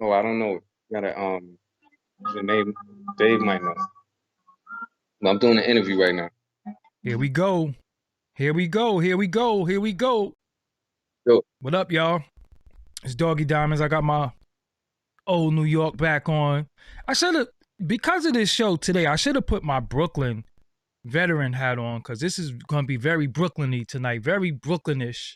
Oh, I don't know. Gotta the name Dave might know. But I'm doing an interview right now. Here we go. Here we go. Here we go. Here we go. Yo, What up, y'all? It's Doggie Diamonds. I got my old New York back on. I should have, because of this show today, I should have put my Brooklyn veteran hat on because this is going to be very Brooklyn-y tonight, very Brooklynish.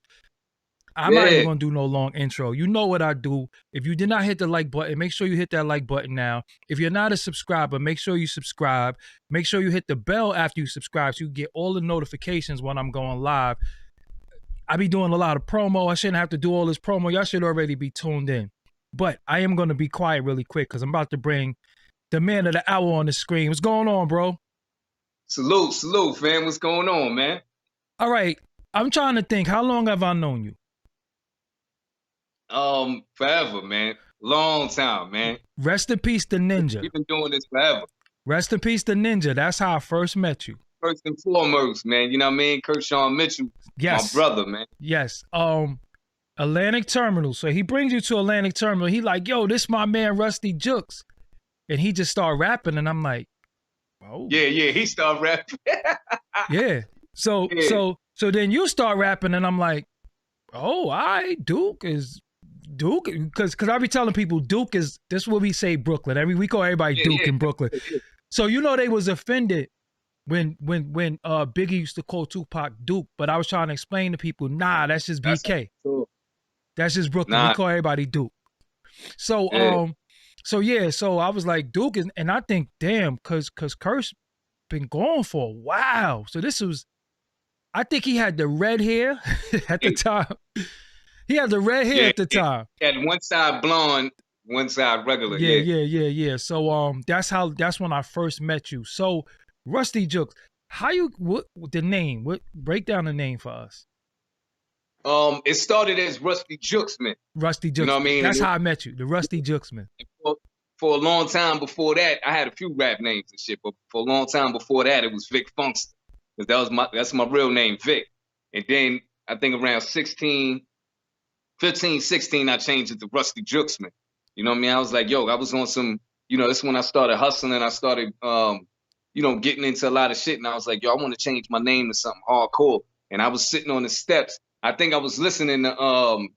I'm not even yeah, going to do no long intro. You know what I do. If you did not hit the like button, make sure you hit that like button now. If you're not a subscriber, make sure you subscribe. Make sure you hit the bell after you subscribe so you get all the notifications when I'm going live. I be doing a lot of promo. I shouldn't have to do all this promo. Y'all should already be tuned in. But I am going to be quiet really quick because I'm about to bring the man of the hour on the screen. What's going on, bro? salute, fam. What's going on, man? All right. I'm trying to think. How long have I known you? Forever, man. Long time, man. Rest in peace, the ninja. We've been doing this forever. Rest in peace, the ninja. That's how I first met you. First and foremost, man. You know what I mean? Kershawn Mitchell, Yes. my brother, man. Yes. Atlantic Terminal. So he brings you to Atlantic Terminal. He like, yo, this my man Ruste Juxx. And he just start rapping, and I'm like, oh. Yeah, he started rapping. Yeah. So then you start rapping, and I'm like, oh, all right, Duke, because I be telling people Duke is, this what we say Brooklyn. We call everybody Duke in Brooklyn. So you know they was offended when Biggie used to call Tupac Duke, but I was trying to explain to people, nah, that's just BK. That's just Brooklyn. Nah. We call everybody Duke. So so I was like Duke, and I think, damn, cause Curse been gone for a while. So this was, I think he had the red hair at the time. He had the red hair at the time. He had one side blonde, one side regular. Yeah. So that's when I first met you. So Ruste Juxx, what the name? Break down the name for us. It started as Ruste Juxx, man. Ruste Juxx. You know what I mean? That's how I met you, the Ruste Juxx, man. For a long time before that, I had a few rap names and shit, but for a long time before that, it was Vic Funkster. Because that's my real name, Vic. And then I think around 15, 16, I changed it to Ruste Juxx, man. You know what I mean? I was like, yo, I was on some, that's when I started hustling and I started, getting into a lot of shit. And I was like, yo, I want to change my name to something hardcore. And I was sitting on the steps. I think I was listening to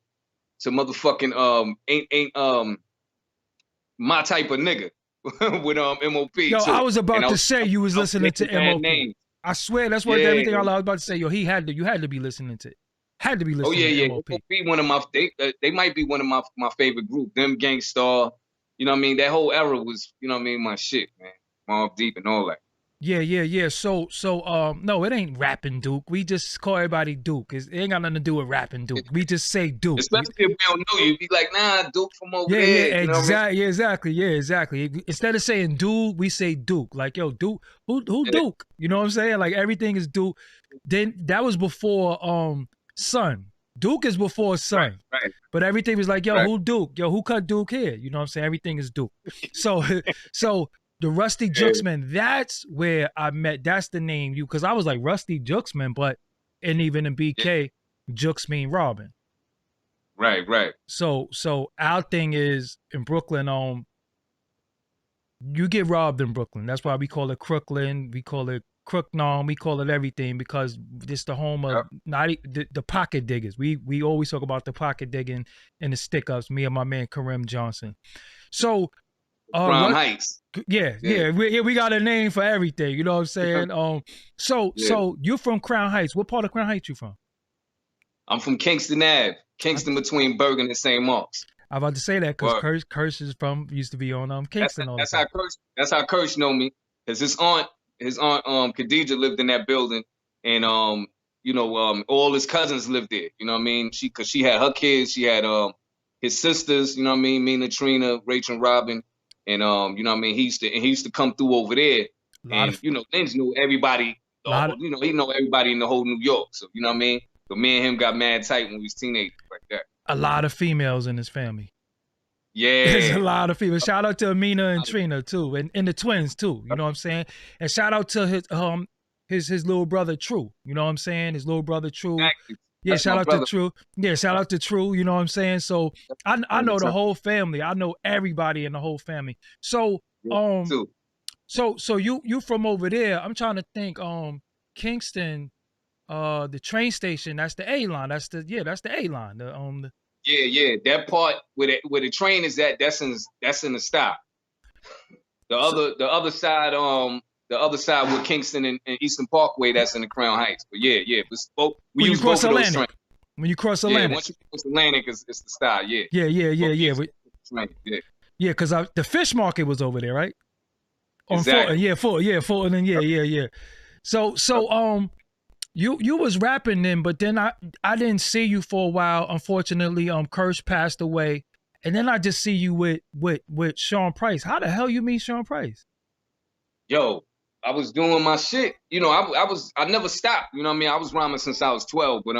motherfucking ain't my type of nigga with MOP. Yo, too. I was about to say you was listening to MOP. Names. I swear that's what everything I was about to say. Yo, you had to be listening to it. Had to be listening to MOP. One of they might be one of my favorite group. Them Gangstar, you know what I mean? That whole era was, you know what I mean, my shit, man. Mobb Deep and all that. Yeah. So no, it ain't rapping Duke. We just call everybody Duke. It ain't got nothing to do with rapping Duke. We just say Duke. Especially if we don't know you, be like, nah, Duke from over there. Yeah, exactly. Yeah, exactly. Instead of saying dude, we say Duke. Like, yo, Duke, who Duke? You know what I'm saying? Like everything is Duke. Then that was before Son. Duke is before Son. Right. But everything was like, yo, who Duke? Yo, who cut Duke here? You know what I'm saying? Everything is Duke. So the Ruste Juxx, man, that's where I met. That's the name because I was like Ruste Juxx, man, but and even in BK, Juxx mean Robin. Right. So our thing is in Brooklyn, you get robbed in Brooklyn. That's why we call it Crooklyn. We call it Crooknon. We call it everything because it's the home of the pocket diggers. We always talk about the pocket digging and the stick ups. Me and my man Kareem Johnson. So. Crown Heights. Yeah. We got a name for everything. You know what I'm saying? So you're from Crown Heights. What part of Crown Heights you from? I'm from Kingston Ave. Kingston between Bergen and St. Mark's. I'm about to say that because Curse is used to be on Kingston. That's how Curse know me. Because his aunt Khadija lived in that building, and all his cousins lived there. You know what I mean? Because she had her kids, she had his sisters. You know what I mean? Me, Latrina, Rachel, and Robin. And you know what I mean, he used to come through over there, and Lynch knew everybody. He know everybody in the whole New York. So you know what I mean. So me and him got mad tight when we was teenagers, like that. A lot of females in his family. Yeah, there's a lot of females. Shout out to Amina and Trina too, and the twins too. You know what I'm saying? And shout out to his little brother True. You know what I'm saying? His little brother True. Exactly. Yeah, shout out to True. Yeah, shout out to True. You know what I'm saying? So I know the whole family. I know everybody in the whole family. So so you from over there. I'm trying to think. Kingston, the train station. That's the A line. That's the A line. Yeah. That part where the train is at. That's in the stop. The other side. The other side with Kingston and Eastern Parkway, that's in the Crown Heights. But yeah, we use both of those trains. When you cross Atlantic. Yeah, once you cross Atlantic, it's the style, yeah. Yeah. Yeah, because the fish market was over there, right? Exactly. Fulton, and yeah. So you was rapping then, but then I didn't see you for a while. Unfortunately, Kirsch passed away, and then I just see you with Sean Price. How the hell you meet Sean Price? Yo, I was doing my shit. You know, I never stopped. You know what I mean? I was rhyming since I was 12, but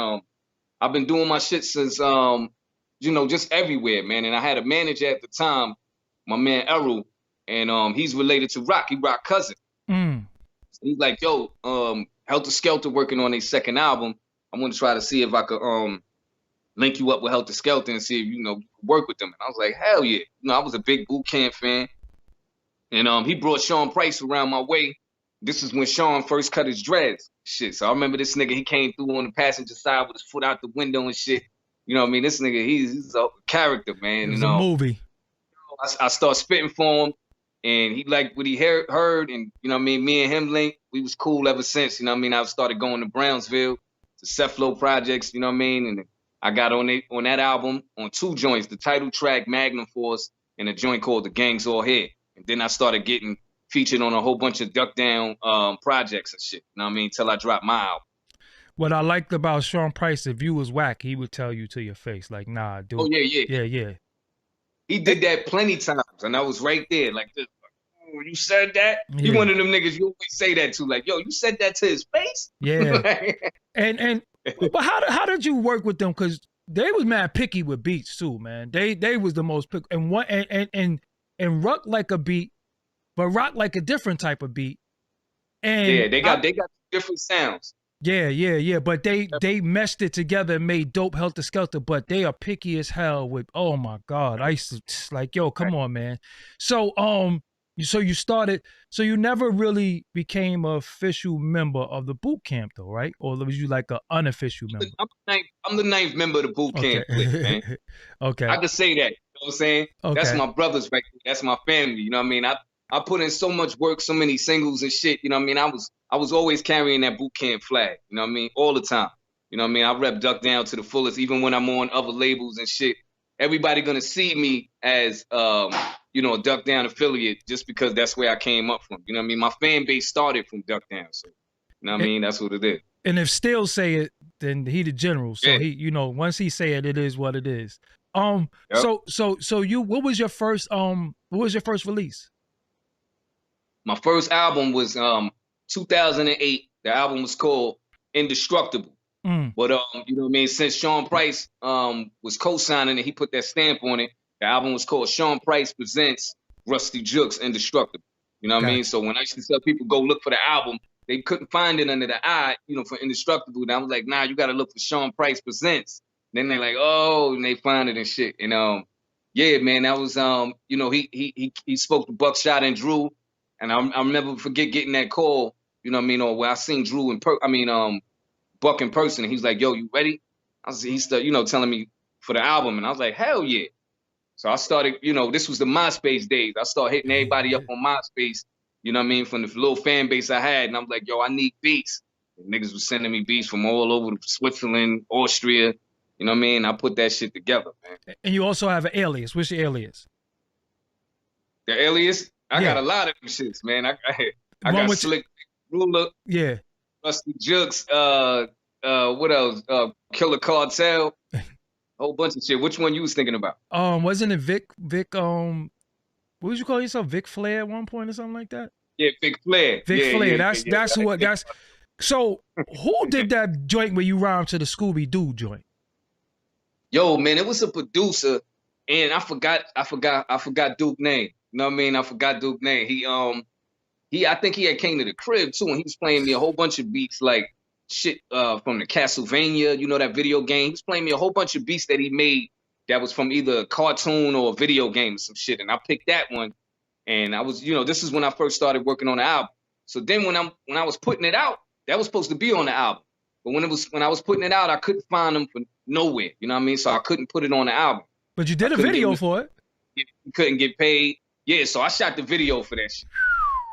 I've been doing my shit since you know, just everywhere, man. And I had a manager at the time, my man Errol, and he's related to Rock. He Rock cousin. He's like, yo, Helter Skelter working on their second album. I'm gonna try to see if I could link you up with Helter Skelter and see if you know work with them. And I was like, hell yeah. You know, I was a big Boot Camp fan. And he brought Sean Price around my way. This is when Sean first cut his dreads. Shit. So I remember this nigga, he came through on the passenger side with his foot out the window and shit. You know what I mean? This nigga, he's a character, man. It's a movie. I start spitting for him, and he liked what he heard, and you know what I mean? Me and him linked. We was cool ever since. You know what I mean? I started going to Brownsville, to Cephalo Projects, you know what I mean? And I got on that album on 2 joints, the title track, Magnum Force, and a joint called The Gang's All Here. And then I started getting featured on a whole bunch of Duck Down projects and shit. You know what I mean? Till I dropped my album. What I liked about Sean Price, if you was whack, he would tell you to your face, like, nah, dude. Oh, yeah. Yeah. He did that plenty times, and I was right there, like this. Oh, you said that? Yeah. You one of them niggas you always say that to, like, yo, you said that to his face? Yeah. But how did you work with them? Because they was mad picky with beats too, man. They was the most picky. And Rock like a beat, but Rock like a different type of beat. And yeah, they got different sounds. Yeah. But they meshed it together and made dope Helter Skelter. But they are picky as hell with. Oh my God, I used to like, yo, come on, man. So you started. So you never really became an official member of the boot camp, though, right? Or was you like an unofficial member? I'm the 9th member of the boot camp, man. Okay. I could say that. You know what I'm saying? Okay. That's my brothers right there. That's my family. You know what I mean? I put in so much work, so many singles and shit. You know what I mean? I was always carrying that boot camp flag. You know what I mean? All the time. You know what I mean? I rep Duck Down to the fullest, even when I'm on other labels and shit. Everybody gonna see me as you know, a Duck Down affiliate just because that's where I came up from. You know what I mean? My fan base started from Duck Down, so you know what I mean? That's what it is. And if Still say it, then he the general. So he, you know, once he say it, it is what it is. Yep. So you, what was your first release? My first album was 2008. The album was called Indestructible. But you know what I mean? Since Sean Price was co-signing and he put that stamp on it, the album was called Sean Price Presents Ruste Juxx Indestructible. You know what I mean? So when I used to tell people go look for the album, they couldn't find it under the eye, you know, for Indestructible. And I was like, nah, you got to look for Sean Price Presents. Then they're like, oh, and they find it and shit. And yeah, man, that was you know, he spoke to Buckshot and Drew, and I'll never forget getting that call. You know what I mean? Or where I seen Drew Buck in person, and he's like, yo, you ready? He started, you know, telling me for the album, and I was like, hell yeah. So I started, you know, this was the MySpace days. I started hitting everybody up on MySpace, you know what I mean, from the little fan base I had, and I'm like, yo, I need beats. And niggas was sending me beats from all over Switzerland, Austria, you know what I mean? I put that shit together, man. And you also have an alias. What's your alias? The alias? I got a lot of them shits, man. I got Slick Ruler. Yeah. Ruste Juxx, what else? Killer Cartel. A whole bunch of shit. Which one you was thinking about? Wasn't it Vic, what would you call yourself? Vic Flair at one point or something like that? Yeah, Vic Flair. Vic Flair. That's so who did that joint where you rhymed to the Scooby-Doo joint? Yo, man, it was a producer, and I forgot Duke's name. You know what I mean? I forgot Duke's name. I think he had came to the crib too, and he was playing me a whole bunch of beats like shit from the Castlevania, you know, that video game. He was playing me a whole bunch of beats that he made that was from either a cartoon or a video game or some shit. And I picked that one. And I was, you know, this is when I first started working on the album. So then when I was putting it out, that was supposed to be on the album. But when I was putting it out, I couldn't find them for nowhere. You know what I mean? So I couldn't put it on the album. But you did a video for it. You couldn't get paid. Yeah, so I shot the video for that shit.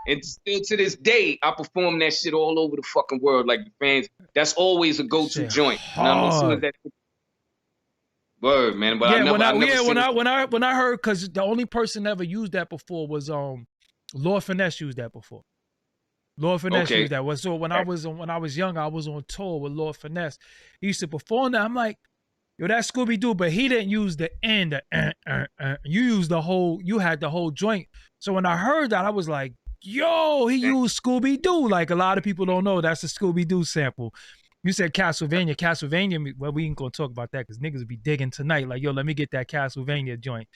And still to this day, I perform that shit all over the fucking world. Like the fans, that's always a go-to joint. You know what I mean? As soon as that word, man. But yeah, when I heard, because the only person ever used that before was Lord Finesse used that before. Lord Finesse used that. So when I was young, I was on tour with Lord Finesse. He used to perform that. I'm like, yo, that's Scooby Doo, but he didn't use the end. You used the whole. You had the whole joint. So when I heard that, I was like, yo, he used Scooby Doo. Like a lot of people don't know that's a Scooby Doo sample. You said Castlevania. Well, we ain't gonna talk about that because niggas will be digging tonight. Like, yo, let me get that Castlevania joint.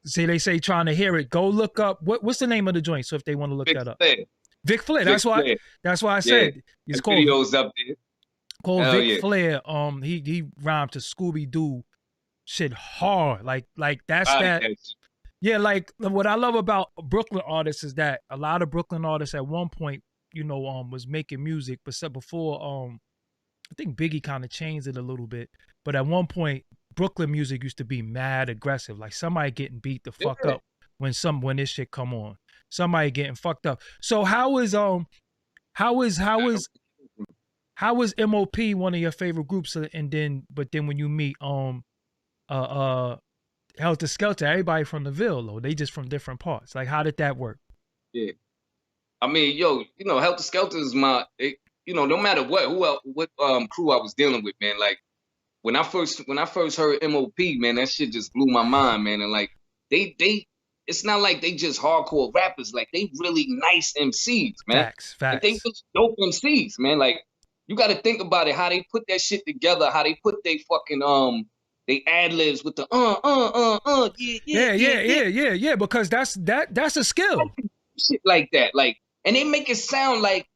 See, they say trying to hear it. Go look up what's the name of the joint. So if they want to look that up, Vic Flair. That's why I said it's called. Videos up there. Called Vic Flair. He rhymed to Scooby Doo shit hard. Like that's that. Yeah, like what I love about Brooklyn artists is that a lot of Brooklyn artists at one point, you know, was making music, but before I think Biggie kind of changed it a little bit. But at one point, Brooklyn music used to be mad aggressive, like somebody getting beat the fuck up when this shit come on. Somebody getting fucked up. So how is MOP one of your favorite groups? And then when you meet Helter Skelter, everybody from the Ville, though they just from different parts. Like, how did that work? Yeah, I mean, yo, you know, Helter Skelter is you know, no matter what crew I was dealing with, man. Like when I first heard MOP, man, that shit just blew my mind, man. And like they it's not like they just hardcore rappers, like they really nice MCs, man. Facts. Like, they just dope MCs, man. Like you got to think about it, how they put that shit together, how they put they fucking they ad-libs with the yeah, because that's a skill. Shit like that. Like, and they make it sound like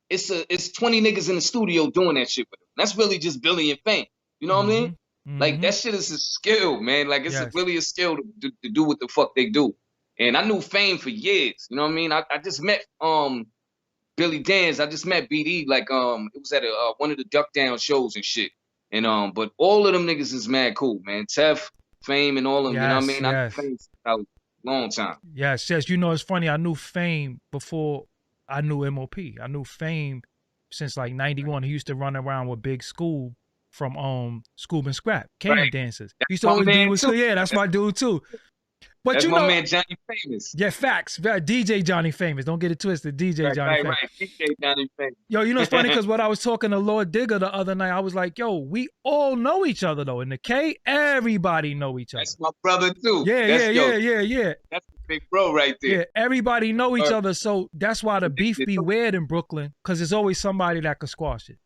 it's 20 niggas in the studio doing that shit with them. That's really just Billy and Fame. You know what I mean? Like that shit is a skill, man. Like it's really a skill to do what the fuck they do. And I knew Fame for years. You know what I mean? I just met Billy Danz. I just met BD like it was at one of the Duck Down shows and shit. And but all of them niggas is mad cool, man. Tef, Fame, and all of them. You know what I mean? I knew Fame for a long time. Yes. You know, it's funny. I knew Fame before I knew MOP. I knew Fame since like '91. He used to run around with Big Scoob from Scoob and Scrap, Cane Dancers. He used to always be with that's my dude too. But that's you my know, man Johnny Famous. Yeah, facts. DJ Johnny Famous. Don't get it twisted. DJ Johnny Famous. Right. DJ Johnny Famous. Yo, you know it's funny because when I was talking to Lord Digger the other night, I was like, yo, we all know each other though. In the K, everybody know each other. That's my brother too. Yeah. That's the big bro right there. Yeah, everybody know each other. So that's why the beef be weird in Brooklyn, because there's always somebody that can squash it.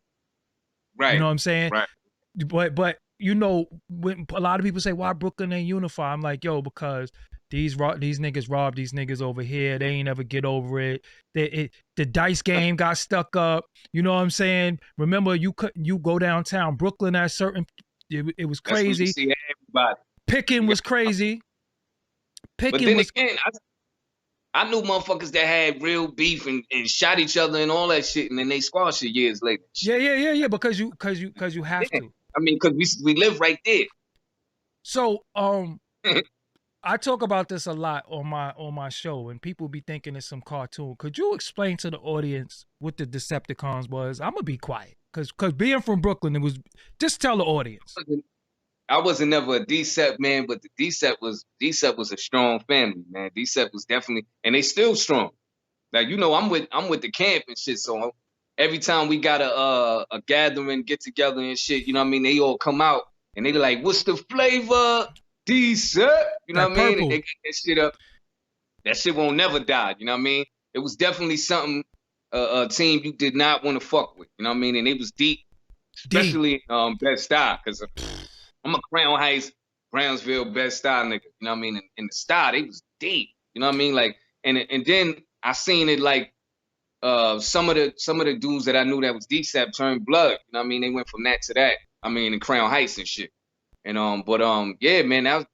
Right. You know what I'm saying? Right. But you know, when a lot of people say why Brooklyn ain't unified, I'm like, yo, because these niggas robbed these niggas over here. They ain't ever get over it. The dice game got stuck up. You know what I'm saying? Remember, you go downtown Brooklyn at certain. It was crazy. That's when you see everybody. Picking was crazy. But then again, I knew motherfuckers that had real beef and shot each other and all that shit, and then they squashed it years later. Yeah. Because you have to. I mean, because we live right there. So I talk about this a lot on my show, and people be thinking it's some cartoon. Could you explain to the audience what the Decepticons was? I'm gonna be quiet, cause being from Brooklyn, it was just tell the audience. I wasn't never a Decept man, but the Decept was a strong family, man. Decept was definitely, and they still strong. Like, you know, I'm with the camp and shit, so every time we got a gathering, get together and shit, you know what I mean? They all come out and they like, what's the flavor? Decept, you know what I mean? And they get that shit up. That shit won't never die, you know what I mean? It was definitely something, a team you did not want to fuck with, you know what I mean? And it was deep, especially Bed-Stuy, because I'm a Crown Heights, Brownsville, Bed-Stuy nigga, you know what I mean? In the style, it was deep, you know what I mean? Like, and then I seen it like some of the dudes that I knew that was DSAP turned blood. You know what I mean? They went from that to that. I mean, in Crown Heights and shit. And yeah, man, that was,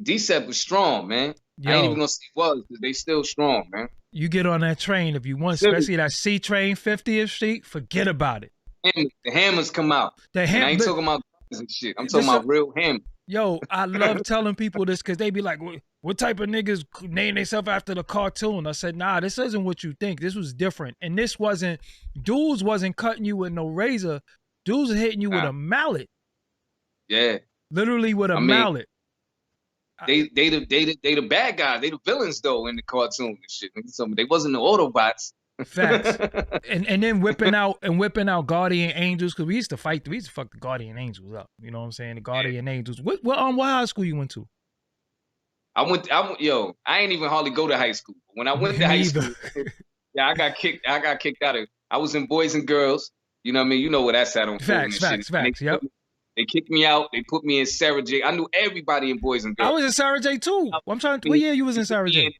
DSAP was strong, man. Yo, I ain't even gonna say was, because they still strong, man. You get on that train if you want, especially that C train 50th Street, forget about it. The hammers come out. I ain't talking about and shit. I'm talking about real hammers. Yo, I love telling people this because they be like, what type of niggas name themselves after the cartoon? I said, nah, this isn't what you think. This was different. And this wasn't, dudes wasn't cutting you with no razor. Dudes are hitting you with a mallet. Yeah. Literally with a mallet. They the bad guys. They the villains though in the cartoon and shit. They wasn't the Autobots. Facts. and then whipping out Guardian Angels, because we used to fuck the Guardian Angels up. You know what I'm saying? The Guardian Angels. What high school you went to? Yo, I ain't even hardly go to high school. When I went to high school, yeah, I got kicked out of. I was in Boys and Girls. You know what I mean? You know what that's at on Facts. Yep. They kicked me out. They put me in Sarah J. I knew everybody in Boys and Girls. I was in Sarah J too. I'm trying to. What year you was in Sarah J?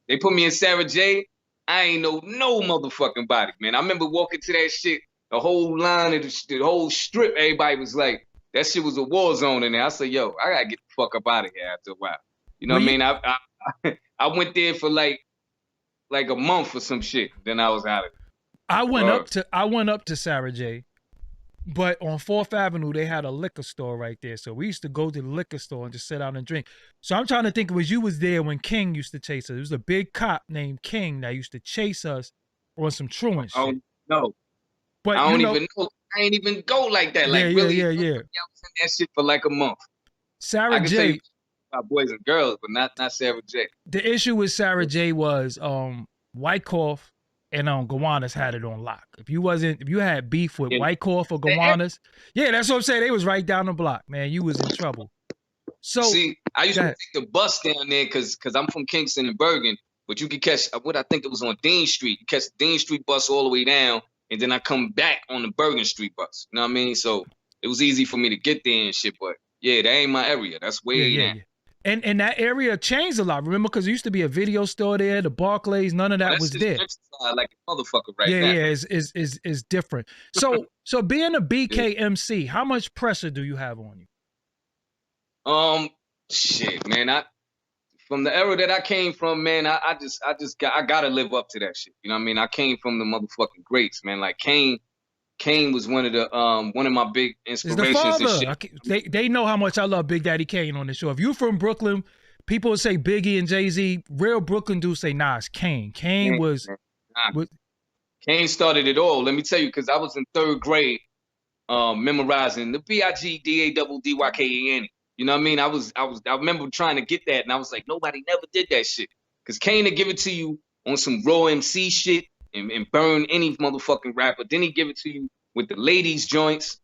They put me in Sarah J. I ain't know no motherfucking body, man. I remember walking to that shit, the whole line of the whole strip. Everybody was like, that shit was a war zone in there. I said, yo, I gotta get the fuck up out of here after a while. You know what I mean? I went there for like a month or some shit. Then I was out of it. I went up to Sarah J. But on 4th Avenue, they had a liquor store right there. So we used to go to the liquor store and just sit down and drink. So I'm trying to think, you was there when King used to chase us. There was a big cop named King that used to chase us on some truant shit. Oh, no. But I don't even know. I ain't even go like that. Like, really, yeah. I was in that shit for like a month. Sarah J. About Boys and Girls, but not Sarah J. The issue with Sarah J was Wyckoff and Gowanus had it on lock. If you had beef with Wyckoff or Gowanus, yeah, that's what I'm saying. They was right down the block, man. You was in trouble. So see, I used to take the bus down there because I'm from Kingston and Bergen, but you could catch what I think it was on Dean Street. You catch the Dean Street bus all the way down, and then I come back on the Bergen Street bus. You know what I mean? So it was easy for me to get there and shit. But yeah, that ain't my area. That's way down. Yeah. And that area changed a lot. Remember, because there used to be a video store there, the Barclays, none of that was there. Like a motherfucker right now. Yeah, is different. So being a BK MC, how much pressure do you have on you? Shit, man. From the era that I came from, man, I gotta live up to that shit. You know what I mean? I came from the motherfucking greats, man. Like Kane was one of my big inspirations and shit. They know how much I love Big Daddy Kane on the show. If you from Brooklyn, people say Biggie and Jay-Z. Real Brooklyn dudes say, nah, it's Kane. Kane started it all. Let me tell you, because I was in 3rd grade memorizing the BIGDADDYKAN. You know what I mean? I remember trying to get that, and I was like, nobody never did that shit. Because Kane would give it to you on some raw MC shit. And burn any motherfucking rapper. Then he give it to you with the ladies joints.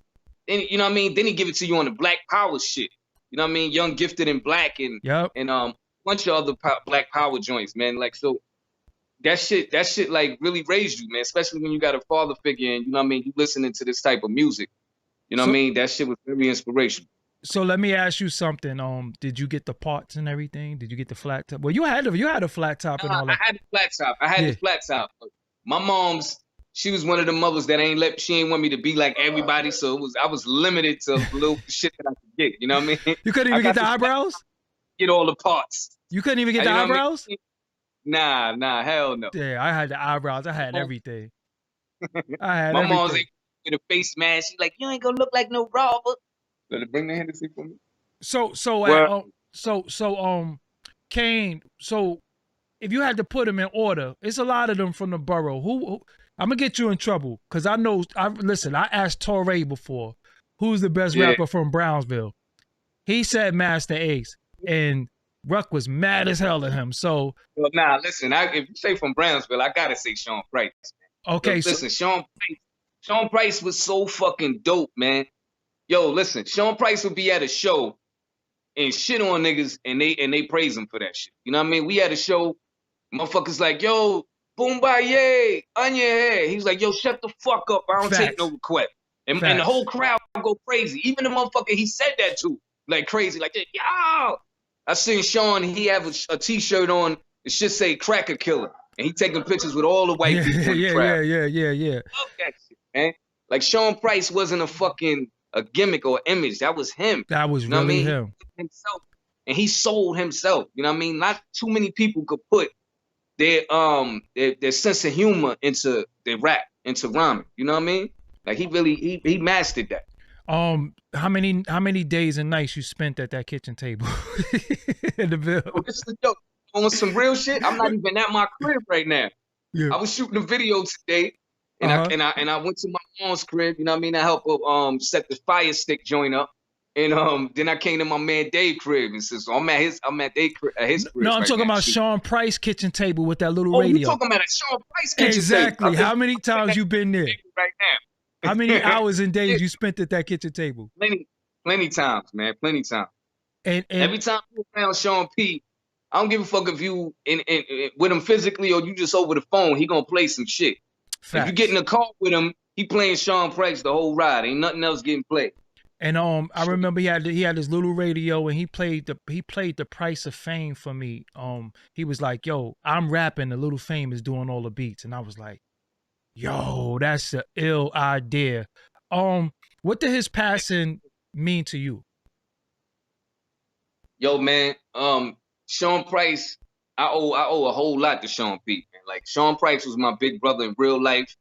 Then you know what I mean? Then he give it to you on the Black Power shit. You know what I mean? Young, Gifted, and Black, and a bunch of other Black Power joints, man. Like, so that shit like really raised you, man. Especially when you got a father figure and you know what I mean, you listening to this type of music. You know what I mean? That shit was very inspirational. So let me ask you something. Did you get the parts and everything? Did you get the flat top? Well, you had a flat top and all that. I had the flat top. The flat top. My mom's, she was one of the mothers that she ain't want me to be like everybody, so I was limited to little shit that I could get. You know what I mean? You couldn't even get the eyebrows? Get all the parts. You couldn't even get the eyebrows? Nah, hell no. Yeah, I had the eyebrows. I had everything. My mom's with a face mask. She's like, you ain't gonna look like no robber. Better bring the Hennessy for me. Kane. So if you had to put them in order, it's a lot of them from the borough. Who I'm gonna get you in trouble because I know. I asked Torre before, who's the best rapper from Brownsville? He said Master Ace, and Ruck was mad as hell at him. So, listen. If you say from Brownsville, I gotta say Sean Price. Man. Okay, listen, Sean Price was so fucking dope, man. Yo, listen, Sean Price would be at a show and shit on niggas, and they praise him for that shit. You know what I mean? We had a show. Motherfuckers like, yo, Boombaye, on your head. He's like, yo, shut the fuck up. I don't take no request. And the whole crowd go crazy. Even the motherfucker he said that to, like crazy, like, yo. I seen Sean, he have a t-shirt on, it should say Cracker Killer. And he taking pictures with all the white people in the crowd. Yeah. Love that shit, man. Like Sean Price wasn't a gimmick or image. That was him. That was really really him. Himself. And he sold himself. You know what I mean? Not too many people could put their sense of humor into their rap, into rhyming. You know what I mean? Like he mastered that. How many days and nights you spent at that kitchen table in the Ville? Oh, this is a joke. On some real shit, I'm not even at my crib right now. Yeah. I was shooting a video today, and I went to my mom's crib. You know what I mean? I helped her set the fire stick joint up, and then I came to my man Dave's crib and said, so I'm at his crib. No, I'm talking about Sean Price kitchen table with that little radio. You talking about a Sean Price kitchen exactly. table? How many times you been there? Right now. How many hours and days you spent at that kitchen table? Plenty times, man. Plenty times. And every time you around Sean P, I don't give a fuck if you with him physically or you just over the phone. He gonna play some shit. Facts. If you get in a car with him, he playing Sean Price the whole ride. Ain't nothing else getting played. And I remember he had his little radio and he played the Price of Fame for me. He was like, "Yo, I'm rapping. The Little Fame is doing all the beats," and I was like, "Yo, that's an ill idea." What did his passing mean to you? Yo, man, Sean Price, I owe a whole lot to Sean P. Man. Like Sean Price was my big brother in real life.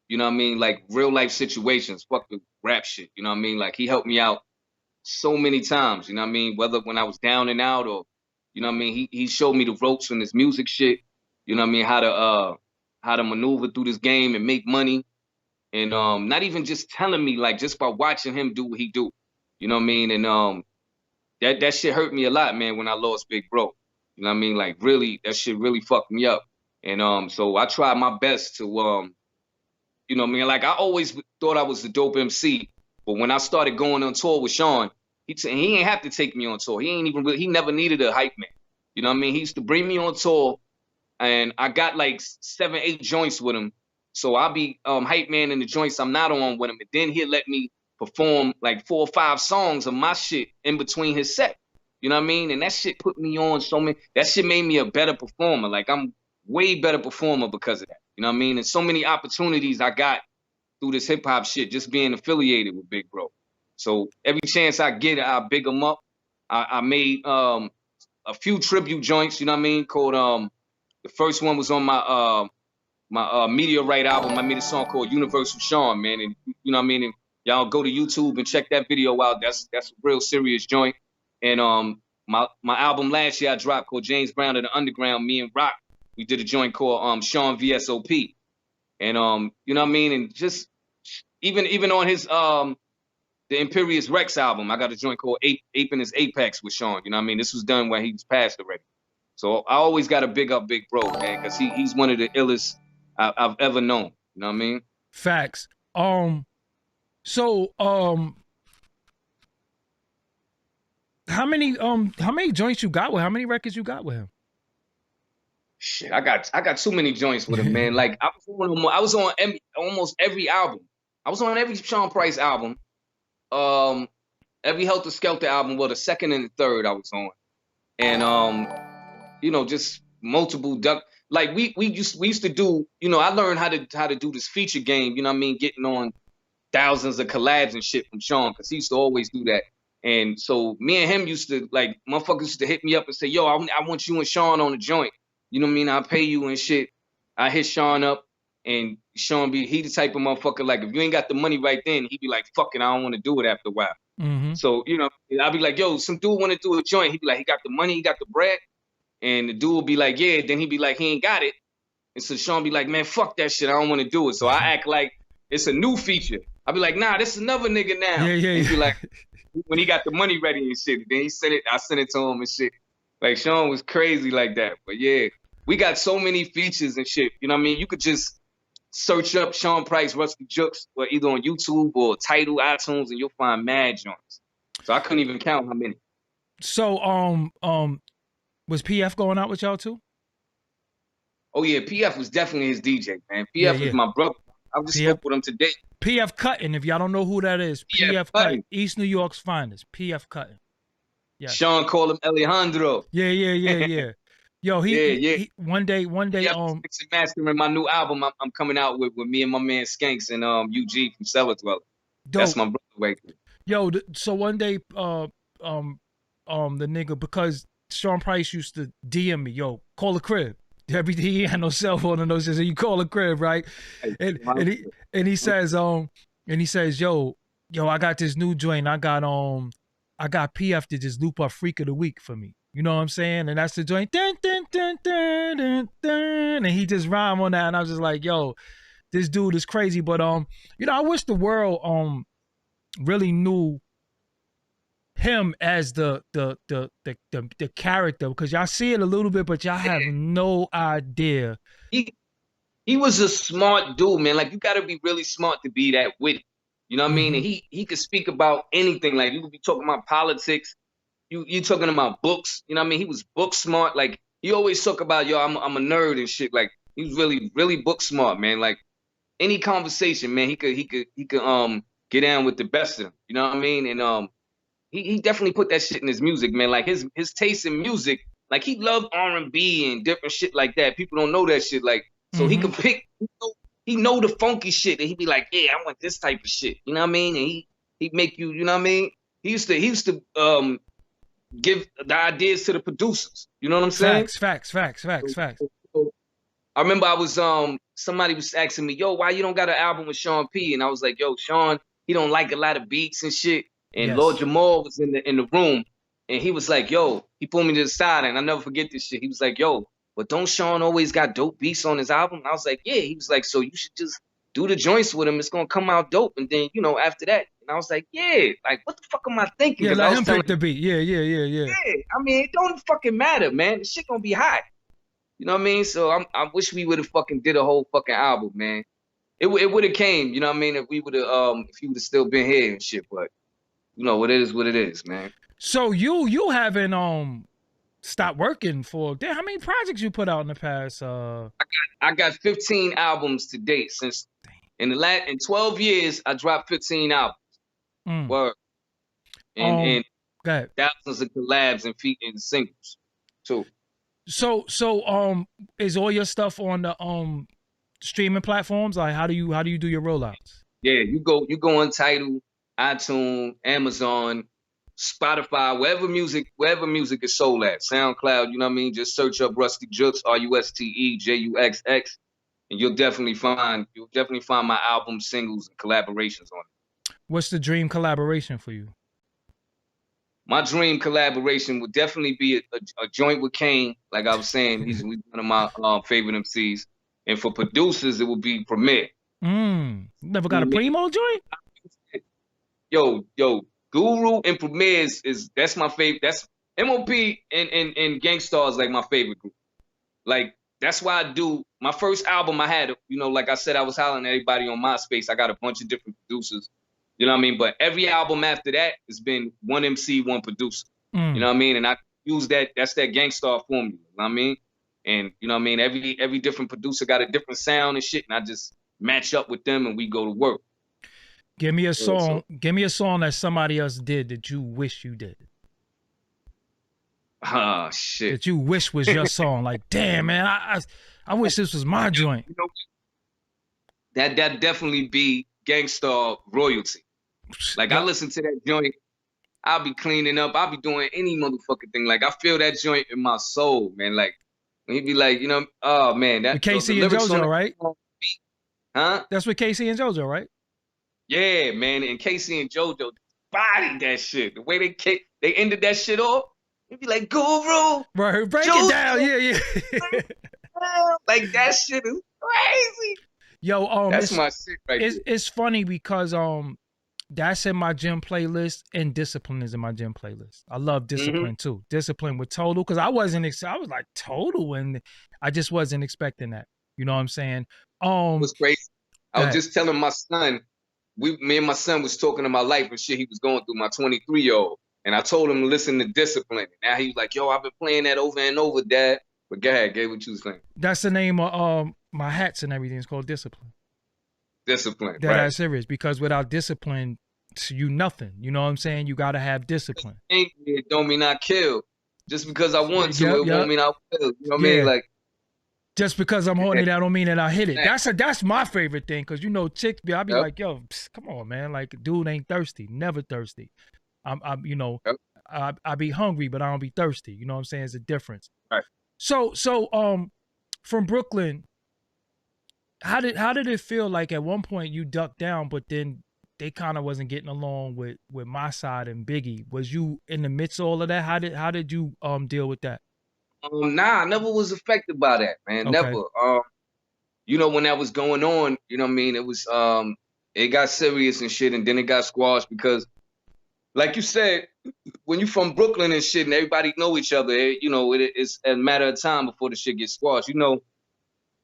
You know what I mean? Like real life situations, fuck the rap shit. You know what I mean? Like he helped me out so many times. You know what I mean? Whether when I was down and out or, you know what I mean? He showed me the ropes on this music shit. You know what I mean? How to maneuver through this game and make money. And not even just telling me, like just by watching him do what he do. You know what I mean? And that shit hurt me a lot, man, when I lost Big Bro. You know what I mean? Like really, that shit really fucked me up. And so I tried my best to you know what I mean? Like I always thought I was the dope MC, but when I started going on tour with Sean, he ain't have to take me on tour. He never needed a hype man. You know what I mean? He used to bring me on tour, and I got like 7, 8 joints with him. So I'll be hype man in the joints I'm not on with him, and then he'll let me perform like 4 or 5 songs of my shit in between his set. You know what I mean? And that shit put me on so many. That shit made me a better performer. Like I'm way better performer because of that. You know what I mean? And so many opportunities I got through this hip hop shit, just being affiliated with Big Bro. So every chance I get, I big him up. I made a few tribute joints. You know what I mean? Called the first one was on my my Meteorite album. I made a song called Universal Sean, man. And you know what I mean? And y'all go to YouTube and check that video out. That's a real serious joint. And my album last year I dropped called James Brown of the Underground. Me and Rock, we did a joint called Sean VSOP. And you know what I mean? And just even on his the Imperious Rex album, I got a joint called Ape in His Apex with Sean. You know what I mean? This was done when he's passed already. So I always got to big up Big Bro, man, because he's one of the illest I've ever known. You know what I mean? Facts. So how many joints you got with? How many records you got with him? Shit, I got too many joints with him, man. Like I was on almost every album. I was on every Sean Price album. Every Helter Skelter album, well, the second and the third I was on. And you know, just multiple like we used to do, you know, I learned how to do this feature game, you know what I mean, getting on thousands of collabs and shit from Sean, because he used to always do that. And so me and him used to, like, motherfuckers used to hit me up and say, yo, I want you and Sean on a joint. You know what I mean? I'll pay you and shit. I hit Sean up, and Sean he the type of motherfucker, like, if you ain't got the money right then, he'd be like, fuck it, I don't want to do it after a while. Mm-hmm. So, you know, I'll be like, yo, some dude want to do a joint. He'd be like, he got the money, he got the bread. And the dude will be like, yeah. Then he'd be like, he ain't got it. And so Sean be like, man, fuck that shit. I don't want to do it. So I act like it's a new feature. I'll be like, nah, this is another nigga now. Yeah. He'd be like, when he got the money ready and shit, then I sent it to him and shit. Like, Sean was crazy like that. But yeah, we got so many features and shit. You know what I mean? You could just search up Sean Price, Ruste Juxx, or either on YouTube or Tidal, iTunes, and you'll find mad joints. So I couldn't even count how many. So, was PF going out with y'all too? Oh yeah, PF was definitely his DJ, man. PF was my brother. I just spoke with him today. PF Cutting, if y'all don't know who that is, PF Cutting, East New York's finest. PF Cutting. Yeah. Sean called him Alejandro. Yeah. Yo, he one day, Yeah, mixing mastering my new album. I'm coming out with me and my man Skanks and UG from Cellar Dweller. That's dope. my brother right there. Yo, so one day, the nigga, because Sean Price used to DM me, yo, call the crib. Every day he had no cell phone and no shit, so you call the crib, right? And he says, yo, I got this new joint. I got PF to just loop up Freak of the Week for me. You know what I'm saying? And that's the joint. Dun, dun, dun, dun, dun, dun, and he just rhyme on that, and I was just like, yo, this dude is crazy. But you know, I wish the world really knew him as the character, because y'all see it a little bit, but y'all have no idea. He was a smart dude, man. Like, you got to be really smart to be that witty. You know what I mean? And he could speak about anything. Like, you could be talking about politics. You talking about books. You know what I mean? He was book smart. Like, he always talk about, yo, I'm a nerd and shit. Like, he was really, really book smart, man. Like, any conversation, man, he could get down with the best of them. You know what I mean? And he definitely put that shit in his music, man. Like, his taste in music, like, he loved R&B and different shit like that. People don't know that shit. Like, so he could pick, he know the funky shit, and he'd be like, yeah, I want this type of shit. You know what I mean? And he'd make you, you know what I mean? He used to give the ideas to the producers. You know what I'm saying? Facts. I remember I was somebody was asking me, yo, why you don't got an album with Sean P? And I was like, yo, Sean, he don't like a lot of beats and shit. And Lord Jamal was in the room, and he was like, yo, he pulled me to the side, and I never forget this shit. He was like, yo, but don't Sean always got dope beats on his album? And I was like, yeah. He was like, so you should just do the joints with him. It's gonna come out dope. And then, you know, after that, and I was like, yeah, like, what the fuck am I thinking? Yeah, let him pick the beat. Yeah. Yeah, I mean, it don't fucking matter, man. The shit gonna be hot. You know what I mean? So I wish we would have fucking did a whole fucking album, man. It would have came, you know what I mean, if we would have if he would have still been here and shit. But you know, what it is, man. So you haven't stopped working for, damn, how many projects you put out in the past? I got 15 albums to date. Since in 12 years I dropped 15 albums. Word. And thousands of collabs and feat and singles too. So is all your stuff on the streaming platforms? Like, how do you do your rollouts? Yeah, you go Untitled, iTunes, Amazon, Spotify, wherever music is sold at. SoundCloud, you know what I mean? Just search up Ruste Juxx, RusteJuxx, and you'll definitely find my album, singles, and collaborations on it. What's the dream collaboration for you? My dream collaboration would definitely be a joint with Kane. Like I was saying, he's one of my favorite MCs. And for producers, it would be Premier. Never got a Primo joint? Yo, Guru and Premier that's my favorite. That's MOP and Gangstar is like my favorite group. Like, that's why I do my first album. I had, you know, like I said, I was hollering at everybody on MySpace. I got a bunch of different producers. You know what I mean? But every album after that has been one MC, one producer. You know what I mean? And I use that. That's that Gangstar formula. You know what I mean? And you know what I mean? Every different producer got a different sound and shit, and I just match up with them and we go to work. Give me a song. Give me a song that somebody else did that you wish you did. Ah, shit. That you wish was your song. Like, damn, man, I wish this was my joint. You know, that definitely be Gangstar Royalty. Like, I listen to that joint, I'll be cleaning up, I'll be doing any motherfucking thing. Like, I feel that joint in my soul, man. Like, when he be like, you know, oh man, that KC and JoJo, right? Huh? That's with KC and JoJo, right? Yeah, man. And KC and JoJo bodied that shit. The way they ended that shit off, it'd be like, Guru, right? Break JoJo. It down, yeah. Like, that shit is crazy. Yo, that's my shit right there. It's funny because that's in my gym playlist, and Discipline is in my gym playlist. I love Discipline too. Discipline with Total, because I was like, Total, and I just wasn't expecting that. You know what I'm saying? It was crazy. I was just telling my son, me and my son was talking about life and shit he was going through, my 23-year-old. And I told him to listen to Discipline. And now he was like, yo, I've been playing that over and over, Dad. But go ahead, what you was saying. That's the name of my hats and everything. It's called Discipline. Discipline, right. That's serious, because without discipline, you nothing. You know what I'm saying? You got to have discipline. It don't mean not kill. just because I want to, Yep, it won't mean I will. You know what I mean? Like, just because I'm horny, that don't mean that I hit it. That's my favorite thing, because you know, chicks be, I be like, yo, come on, man, like, dude ain't thirsty, never thirsty. I'm you know, I be hungry, but I don't be thirsty. You know what I'm saying? It's a difference. Right. So from Brooklyn, how did it feel like at one point you ducked down, but then they kind of wasn't getting along with my side and Biggie? Was you in the midst of all of that? How did you deal with that? Nah, I never was affected by that, man. Okay. Never. You know, when that was going on, you know what I mean? It was it got serious and shit, and then it got squashed because, like you said, when you from Brooklyn and shit and everybody know each other, you know, it's a matter of time before the shit gets squashed. You know,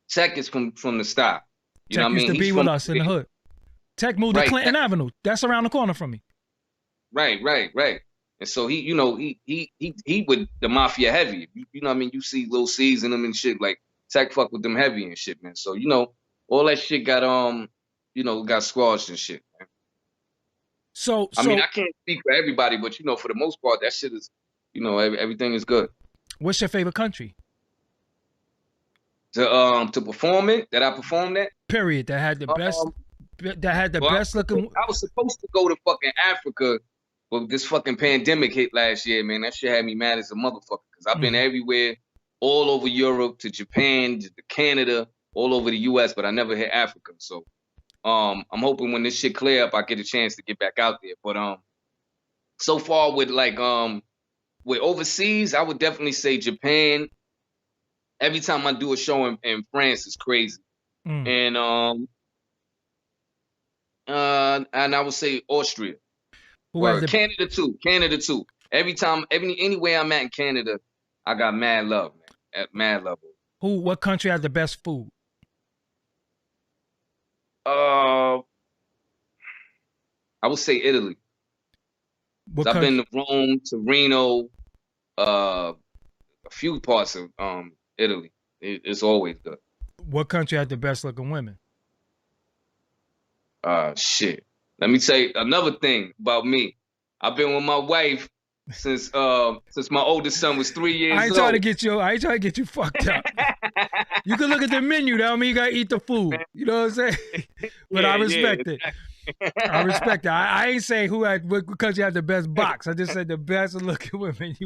Tech is from the stop. You know what I mean? Tech used to be with us in the hood. Tech moved to Clinton Avenue. That's around the corner from me. Right. And so he, you know, he with the mafia heavy. You know what I mean? You see Lil C's in them and shit, like Tech fuck with them heavy and shit, man. So, you know, all that shit got you know, got squashed and shit, man. So I mean, I can't speak for everybody, but you know, for the most part, that shit is, you know, everything is good. What's your favorite country? To perform it, that I performed that? Period. That had the best. That had the best looking. I was supposed to go to fucking Africa, but this fucking pandemic hit last year, man. That shit had me mad as a motherfucker, because I've been everywhere, all over Europe, to Japan, to Canada, all over the US, but I never hit Africa. So I'm hoping when this shit clear up, I get a chance to get back out there. But so far with like with overseas, I would definitely say Japan. Every time I do a show in France, it's crazy. And I would say Austria. Or Canada too. Canada too. Anywhere I'm at in Canada, I got mad love, man. At mad love. What country has the best food? I would say Italy. I've been to Rome, to Reno, a few parts of Italy. It's always good. What country had the best looking women? Shit. Let me tell you another thing about me. I've been with my wife since my oldest son was 3 years old. I ain't trying to get you fucked up. You can look at the menu, that don't mean you gotta eat the food. You know what I'm saying? But I respect it. I respect it. I ain't saying what country had the best box. I just said the best looking women.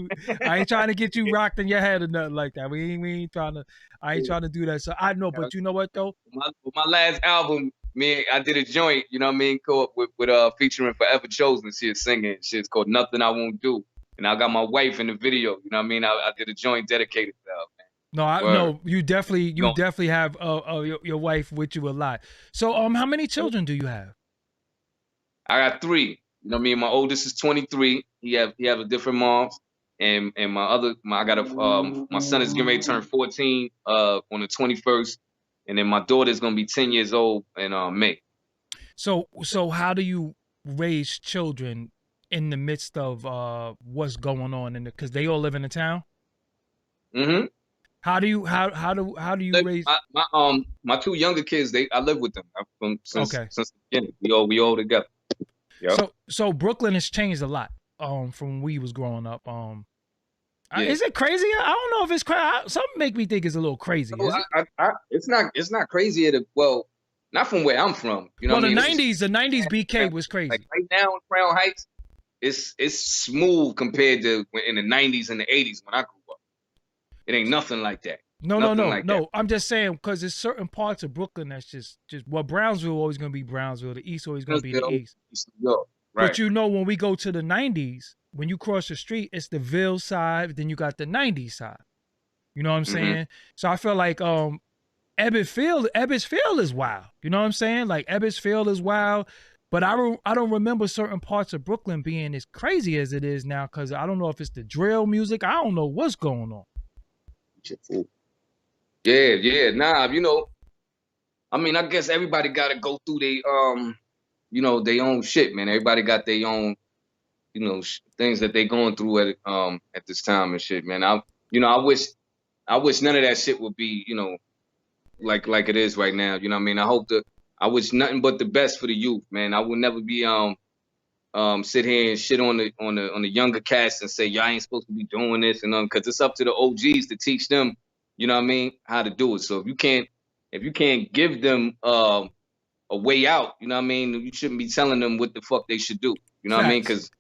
I ain't trying to get you rocked in your head or nothing like that. We ain't trying to. I ain't trying to do that. So I know, but you know what though? My last album, I did a joint. You know what I mean? With featuring Forever Chosen. She is singing. Shit's called Nothing I Won't Do, and I got my wife in the video. You know what I mean? I did a joint dedicated to her. No, you definitely have your wife with you a lot. So how many children do you have? I got 3. You know what I mean? My oldest is 23. He have a different mom, and my son is getting ready to turn 14 on the 21st, and then my daughter is gonna be 10 years old in May. So how do you raise children in the midst of what's going on because they all live in the town? Mm-hmm. How do you raise my 2 younger kids? I live with them since the beginning. We all together. Yep. So Brooklyn has changed a lot from when we was growing up. Is it crazy? I don't know if it's crazy. Something make me think it's a little crazy. No, it's not crazy. Well, not from where I'm from. You know, the 90s BK was crazy. Like right now in Crown Heights, it's smooth compared to in the 90s and the 80s when I grew up. It ain't nothing like that. No. I'm just saying because there's certain parts of Brooklyn that's just Brownsville always gonna be Brownsville. The East always gonna be the East. Right. But you know when we go to the 90s, when you cross the street, it's the Ville side. Then you got the 90s side. You know what I'm saying? So I feel like Ebbets Field is wild. You know what I'm saying? Like Ebbets Field is wild. But I don't remember certain parts of Brooklyn being as crazy as it is now because I don't know if it's the drill music. I don't know what's going on. Yeah. Nah, you know, I mean, I guess everybody got to go through their own shit, man. Everybody got their own, things that they going through at this time and shit, man. I wish none of that shit would be, like it is right now. You know what I mean? I wish nothing but the best for the youth, man. I would never be sit here and shit on the younger cats and say y'all ain't supposed to be doing this and because it's up to the OGs to teach them, you know what I mean, how to do it. So if you can't give them a way out, you know what I mean, you shouldn't be telling them what the fuck they should do. You know what I mean? Because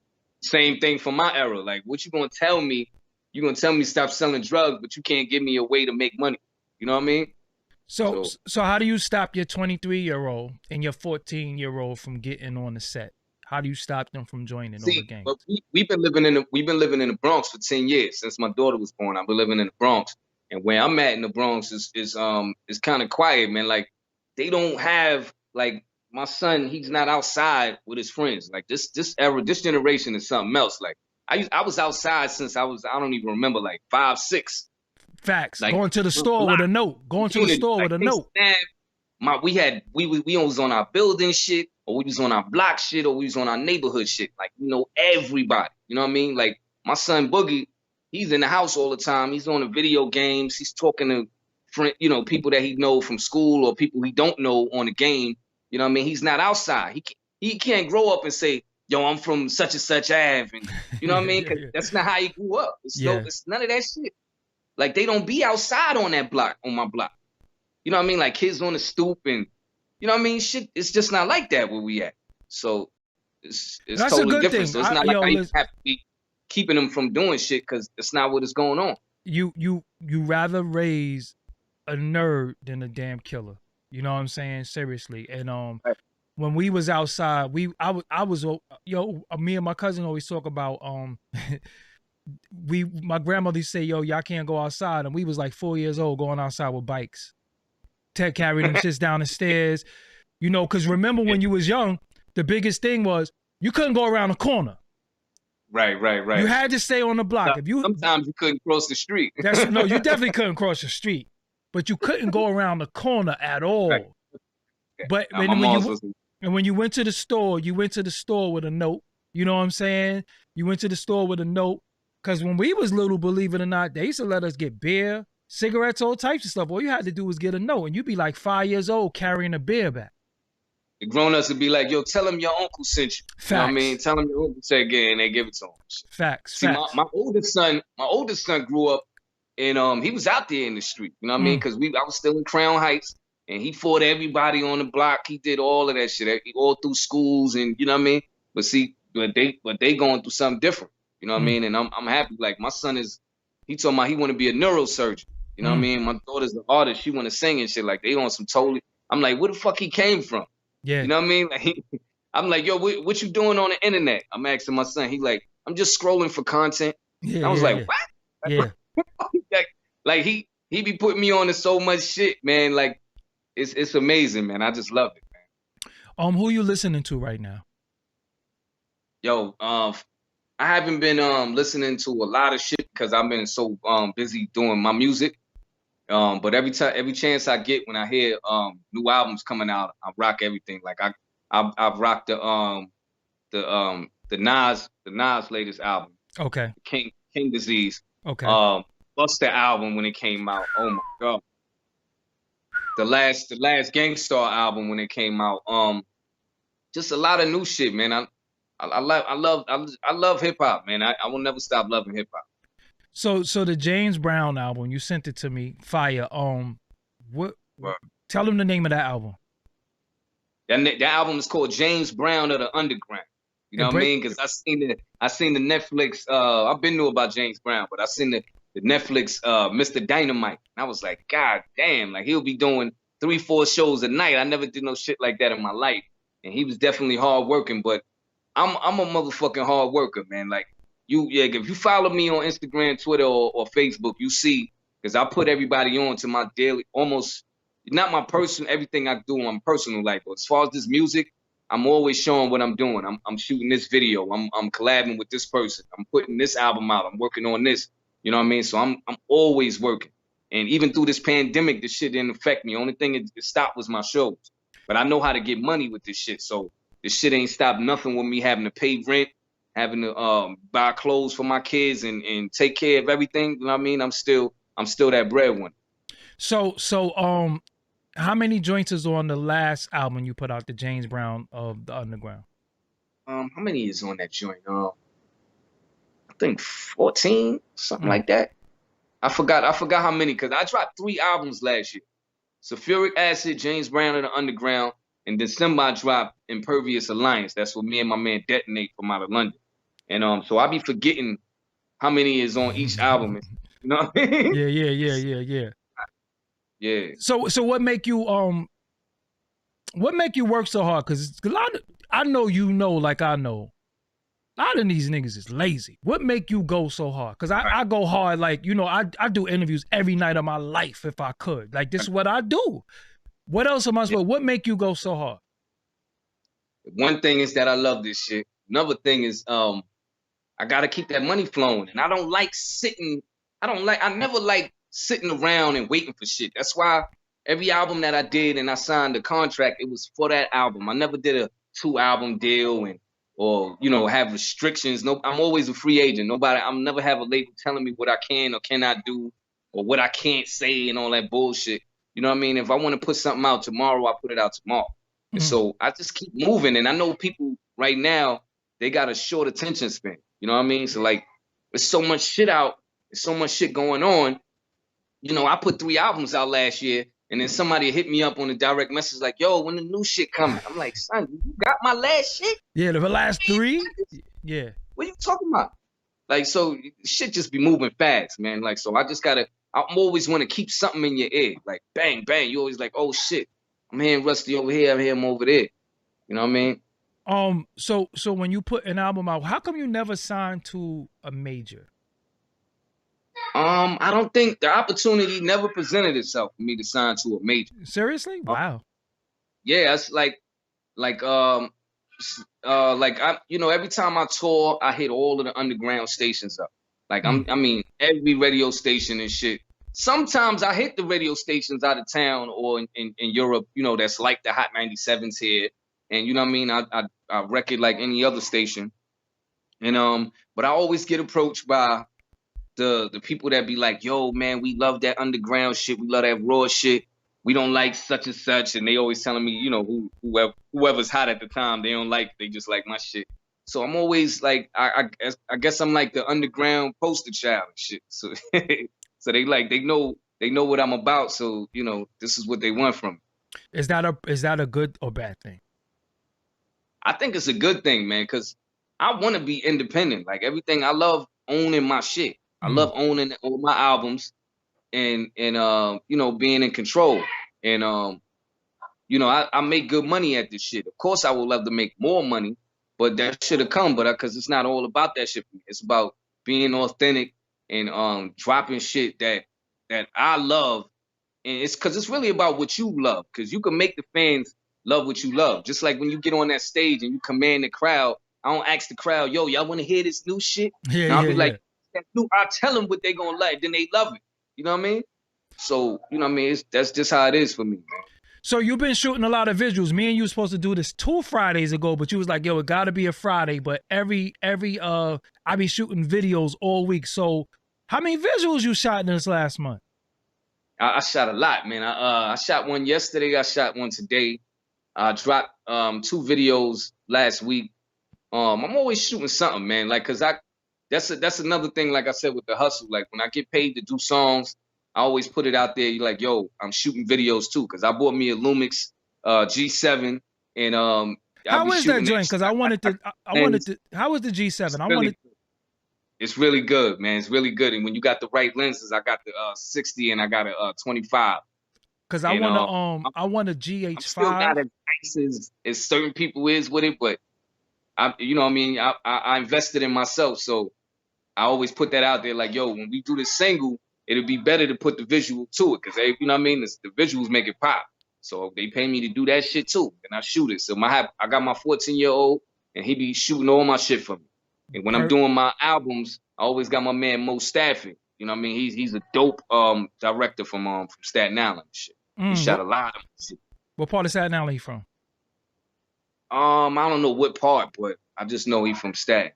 same thing for my era. Like, what you gonna tell me? You gonna tell me stop selling drugs, but you can't give me a way to make money. You know what I mean? So how do you stop your 23-year-old and your 14-year-old from getting on the set? How do you stop them from joining all the gangs? But we've been living in the Bronx for 10 years since my daughter was born. I've been living in the Bronx, and where I'm at in the Bronx is kind of quiet, man. Like they don't have like my son. He's not outside with his friends. Like this generation is something else. Like I was outside since I don't even remember, like 5, 6. Facts. Like, going to the store with a note. Going to the store with a note. We was on our building shit, or we was on our block shit, or we was on our neighborhood shit. Like, you know, everybody. You know what I mean? Like my son Boogie, he's in the house all the time. He's on the video games. He's talking to friend, you know, people that he know from school or people he don't know on the game. You know what I mean? He's not outside. He can't grow up and say, yo, I'm from such and such Ave, and you know what I mean? Because that's not how he grew up. It's none of that shit. Like they don't be outside on that block, on my block. You know what I mean? Like kids on the stoop and, you know what I mean? Shit, it's just not like that where we at. So it's totally different. So it's not like I have to be keeping them from doing shit because it's not what is going on. You rather raise a nerd than a damn killer. You know what I'm saying? Seriously. And when we was outside, me and my cousin always talk about my grandmother used to say, yo, y'all can't go outside, and we was like 4 years old going outside with bikes, carrying them shits down the stairs, you know, because remember when you was young, the biggest thing was you couldn't go around the corner. Right. You had to stay on the block. Sometimes you couldn't cross the street. No, you definitely couldn't cross the street, but you couldn't go around the corner at all. Right. But when you went to the store, you went to the store with a note. You know what I'm saying? You went to the store with a note. Because when we was little, believe it or not, they used to let us get beer, cigarettes, all types of stuff. All you had to do was get a note, and you'd be like 5 years old carrying a beer back. The grown-ups would be like, yo, tell him your uncle sent you. Facts. You know what I mean? Tell him your uncle said again, and they give it to him. Facts. See, my oldest son grew up, and he was out there in the street. You know what I mean? Because I was still in Crown Heights, and he fought everybody on the block. He did all of that shit, all through schools, and you know what I mean? But see, they going through something different. You know what I mean? And I'm happy. Like my son he told me he want to be a neurosurgeon. You know what I mean? My daughter's an artist. She want to sing and shit. Like they on some totally. I'm like, where the fuck he came from? Yeah. You know what I mean? Like I'm like, yo, what you doing on the internet? I'm asking my son. He like, I'm just scrolling for content. Yeah, I was like, what? Yeah. like he be putting me on to so much shit, man. Like it's amazing, man. I just love it, man. Who you listening to right now? Yo, I haven't been listening to a lot of shit because I've been so busy doing my music. But every chance I get when I hear new albums coming out, I rock everything. Like I've rocked the Nas latest album. Okay. King Disease. Okay. Busta album when it came out. Oh my god. The last Gangstar album when it came out. Just a lot of new shit, man. I love hip hop, man. I will never stop loving hip hop. So the James Brown album, you sent it to me, fire. Tell them the name of that album. That album is called James Brown of the Underground. You know what I mean? Because I seen the Netflix. I've been knew about James Brown, but I seen the Netflix Mr. Dynamite. And I was like, God damn! Like he'll be doing 3-4 shows a night. I never did no shit like that in my life, and he was definitely hard working. But I'm a motherfucking hard worker, man. Like if you follow me on Instagram, Twitter, or Facebook, you see, because I put everybody on to my daily, almost not my personal, everything I do on my personal life. But as far as this music, I'm always showing what I'm doing. I'm shooting this video. I'm collabing with this person. I'm putting this album out. I'm working on this. You know what I mean? So I'm always working. And even through this pandemic, this shit didn't affect me. Only thing it stopped was my shows. But I know how to get money with this shit. So this shit ain't stopped nothing with me having to pay rent, having to buy clothes for my kids and take care of everything. You know what I mean? I'm still that breadwinner. So how many joints is on the last album you put out, the James Brown of the Underground? how many is on that joint? I think 14, something like that. I forgot how many, because I dropped 3 albums last year. Sulfuric Acid, James Brown and the Underground. In December, I dropped Impervious Alliance. That's what me and my man Detonate from out of London. And so I be forgetting how many is on each album. You know what I mean? Yeah. So what make you work so hard? Because a lot of, I know like I know, a lot of these niggas is lazy. What make you go so hard? Because I go hard, like, you know, I do interviews every night of my life if I could. Like, this is what I do. What else am I supposed? What make you go so hard? One thing is that I love this shit. Another thing is I gotta keep that money flowing. And I don't like sitting, I never like sitting around and waiting for shit. That's why every album that I did and I signed the contract, it was for that album. I never did a 2-album deal or you know, have restrictions. No, I'm always a free agent. I'm never have a label telling me what I can or cannot do or what I can't say and all that bullshit. You know what I mean? If I want to put something out tomorrow, I put it out tomorrow. And so I just keep moving. And I know people right now, they got a short attention span. You know what I mean? So like, there's so much shit out. There's so much shit going on. You know, I put 3 albums out last year, and then somebody hit me up on a direct message like, yo, when the new shit coming? I'm like, son, you got my last shit? Yeah, the last 3? Yeah. What are you talking about? Like, so shit just be moving fast, man. Like, so I just gotta, I'm always want to keep something in your ear. Like, bang, bang. You always like, oh shit, I'm hearing Rusty over here, I'm hearing him over there. You know what I mean? So when you put an album out, how come you never signed to a major? I don't think the opportunity never presented itself for me to sign to a major. Seriously? Wow. Yeah, it's like I, you know, every time I tour, I hit all of the underground stations up. Like I mean, every radio station and shit. Sometimes I hit the radio stations out of town or in Europe, you know, that's like the Hot 97s here. And you know what I mean? I wreck it like any other station. And but I always get approached by the people that be like, yo, man, we love that underground shit. We love that raw shit. We don't like such and such. And they always telling me, you know, whoever's hot at the time, they just like my shit. So I'm always like, I guess I'm like the underground poster child and shit. So so they know what I'm about. So, you know, this is what they want from me. Is that a good or bad thing? I think it's a good thing, man, because I want to be independent. Like everything, I love owning my shit. I love owning all my albums and you know, being in control. And you know, I make good money at this shit. Of course, I would love to make more money, but that should have come. But because it's not all about that shit for me. It's about being authentic and dropping shit that I love. And it's because it's really about what you love. Because you can make the fans love what you love. Just like when you get on that stage and you command the crowd. I don't ask the crowd, yo, y'all want to hear this new shit? Yeah, and I'll be like, I tell them what they gonna like, then they love it. You know what I mean? So, you know what I mean? That's just how it is for me, man. So you've been shooting a lot of visuals. Me and you were supposed to do this 2 Fridays ago, but you was like, yo, it gotta be a Friday. But I be shooting videos all week. So how many visuals you shot in this last month? I shot a lot, man. I shot one yesterday, I shot one today. I dropped 2 videos last week. I'm always shooting something, man. Like, cause that's another thing, like I said, with the hustle. Like when I get paid to do songs, I always put it out there. You're like, yo, I'm shooting videos too. Cause I bought me a Lumix G7 and how is that joint? Cause I wanted to how is the G7? It's really good, man. It's really good. And when you got the right lenses, I got the 60 and I got a 25. Cause I want a GH5. I'm still not as nice as certain people is with it, but you know what I mean? I invested in myself, so I always put that out there like, yo, when we do this single, it'd be better to put the visual to it, because you know what I mean? The visuals make it pop. So they pay me to do that shit too, and I shoot it. So I got my 14-year-old, and he be shooting all my shit for me. And when I'm doing my albums, I always got my man Mo Stafford. You know what I mean? He's a dope director from Staten Island and shit. He shot a lot of shit. What part of Staten Island he from? I don't know what part, but I just know he from Staten.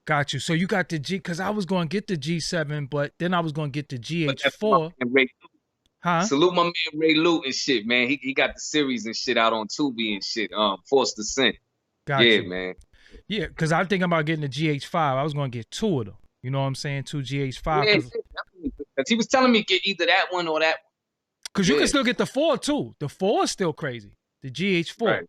Got you. So you got the G, because I was going to get the G7, but then I was going to get the GH4. Salute my man Ray Lute and shit, man. He got the series and shit out on Tubi and shit. Forced Descent. Got you, man. Yeah, because I'm thinking about getting the GH5. I was going to get 2 of them. You know what I'm saying? 2 GH5. Yeah, because he was telling me get either that one or that one. Because you can still get the 4 too. The 4 is still crazy. The GH4. Right.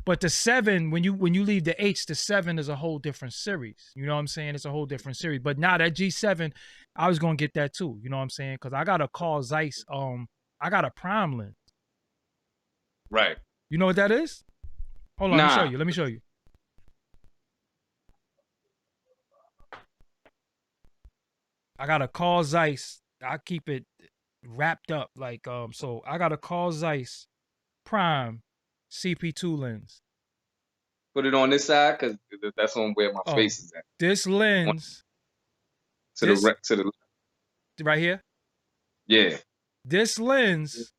But the 7, when you leave the H, the 7 is a whole different series. You know what I'm saying? It's a whole different series. But now that G7, I was gonna get that too. You know what I'm saying? Because I got a Carl Zeiss. I got a prime lens. Right. You know what that is? Hold on, let me show you. I got a Carl Zeiss. I keep it wrapped up like so I got a Carl Zeiss prime CP2 lens. Put it on this side because that's on where my face is at. This lens to the right here. Yeah. This lens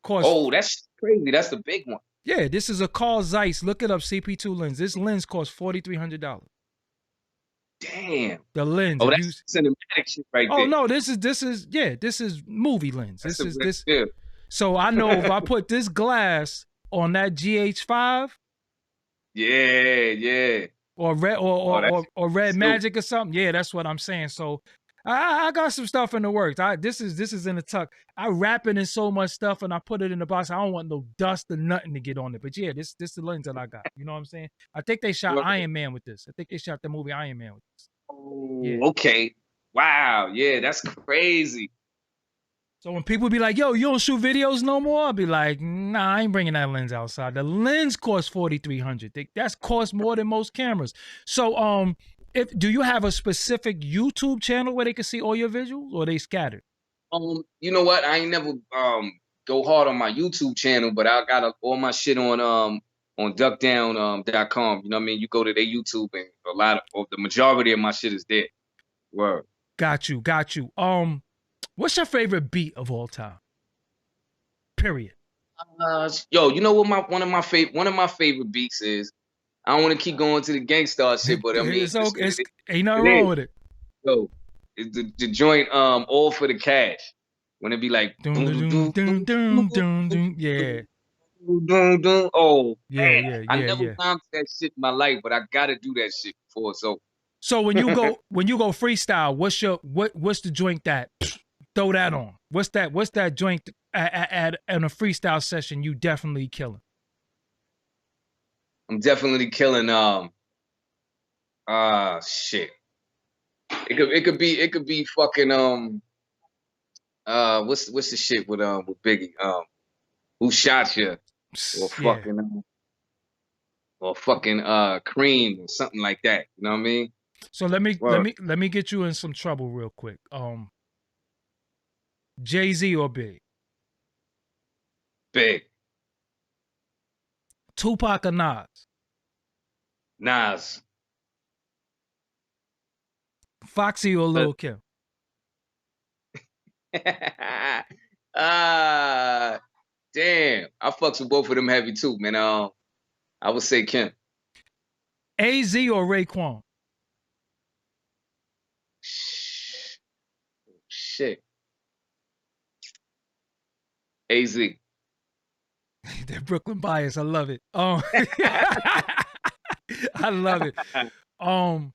costs. Oh, that's crazy. That's the big one. Yeah, this is a Carl Zeiss. Look it up, CP2 lens. This lens costs $4,300. Damn. The lens. Oh, that's cinematic shit right there. Oh no, this is movie lens. This. Yeah. So I know if I put this glass on that GH5. Yeah. Or red magic or something. Yeah, that's what I'm saying. So I got some stuff in the works. This is in the tuck. I wrap it in so much stuff and I put it in the box. I don't want no dust or nothing to get on it. But yeah, this is the lens that I got. You know what I'm saying? I think they shot Iron Man with this. I think they shot the movie Iron Man with this. Oh, yeah. Okay. Wow. Yeah, that's crazy. So when people be like, yo, you don't shoot videos no more? I'll be like, nah, I ain't bringing that lens outside. The lens costs $4,300. That's cost more than most cameras. So do you have a specific YouTube channel where they can see all your visuals, or they scattered? You know what? I ain't never go hard on my YouTube channel, but I got all my shit on duckdown.com. You know what I mean? You go to their YouTube and a lot of the majority of my shit is there. Word. Got you. What's your favorite beat of all time? Period. Yo, you know what one of my favorite beats is? I don't want to keep going to the gangsta shit, but I mean, ain't nothing wrong with it. Yo, it's the joint All for the Cash. When it be like yeah. Oh yeah. I never found that shit in my life, but I gotta do that shit before. So when you go freestyle, what's the joint that throw that on? What's that joint at a freestyle session you definitely killing? I'm definitely killing shit. It could be fucking what's the shit with Biggie? Who Shot Ya? Or fucking Cream or something like that. You know what I mean? So let me get you in some trouble real quick. Jay-Z or Big? Big. Tupac or Nas? Nas. Foxy or Lil Kim? Damn. I fucks with both of them heavy too, man. I would say Kim. AZ or Raekwon? Shit. AZ. That Brooklyn bias, I love it. I love it. I'm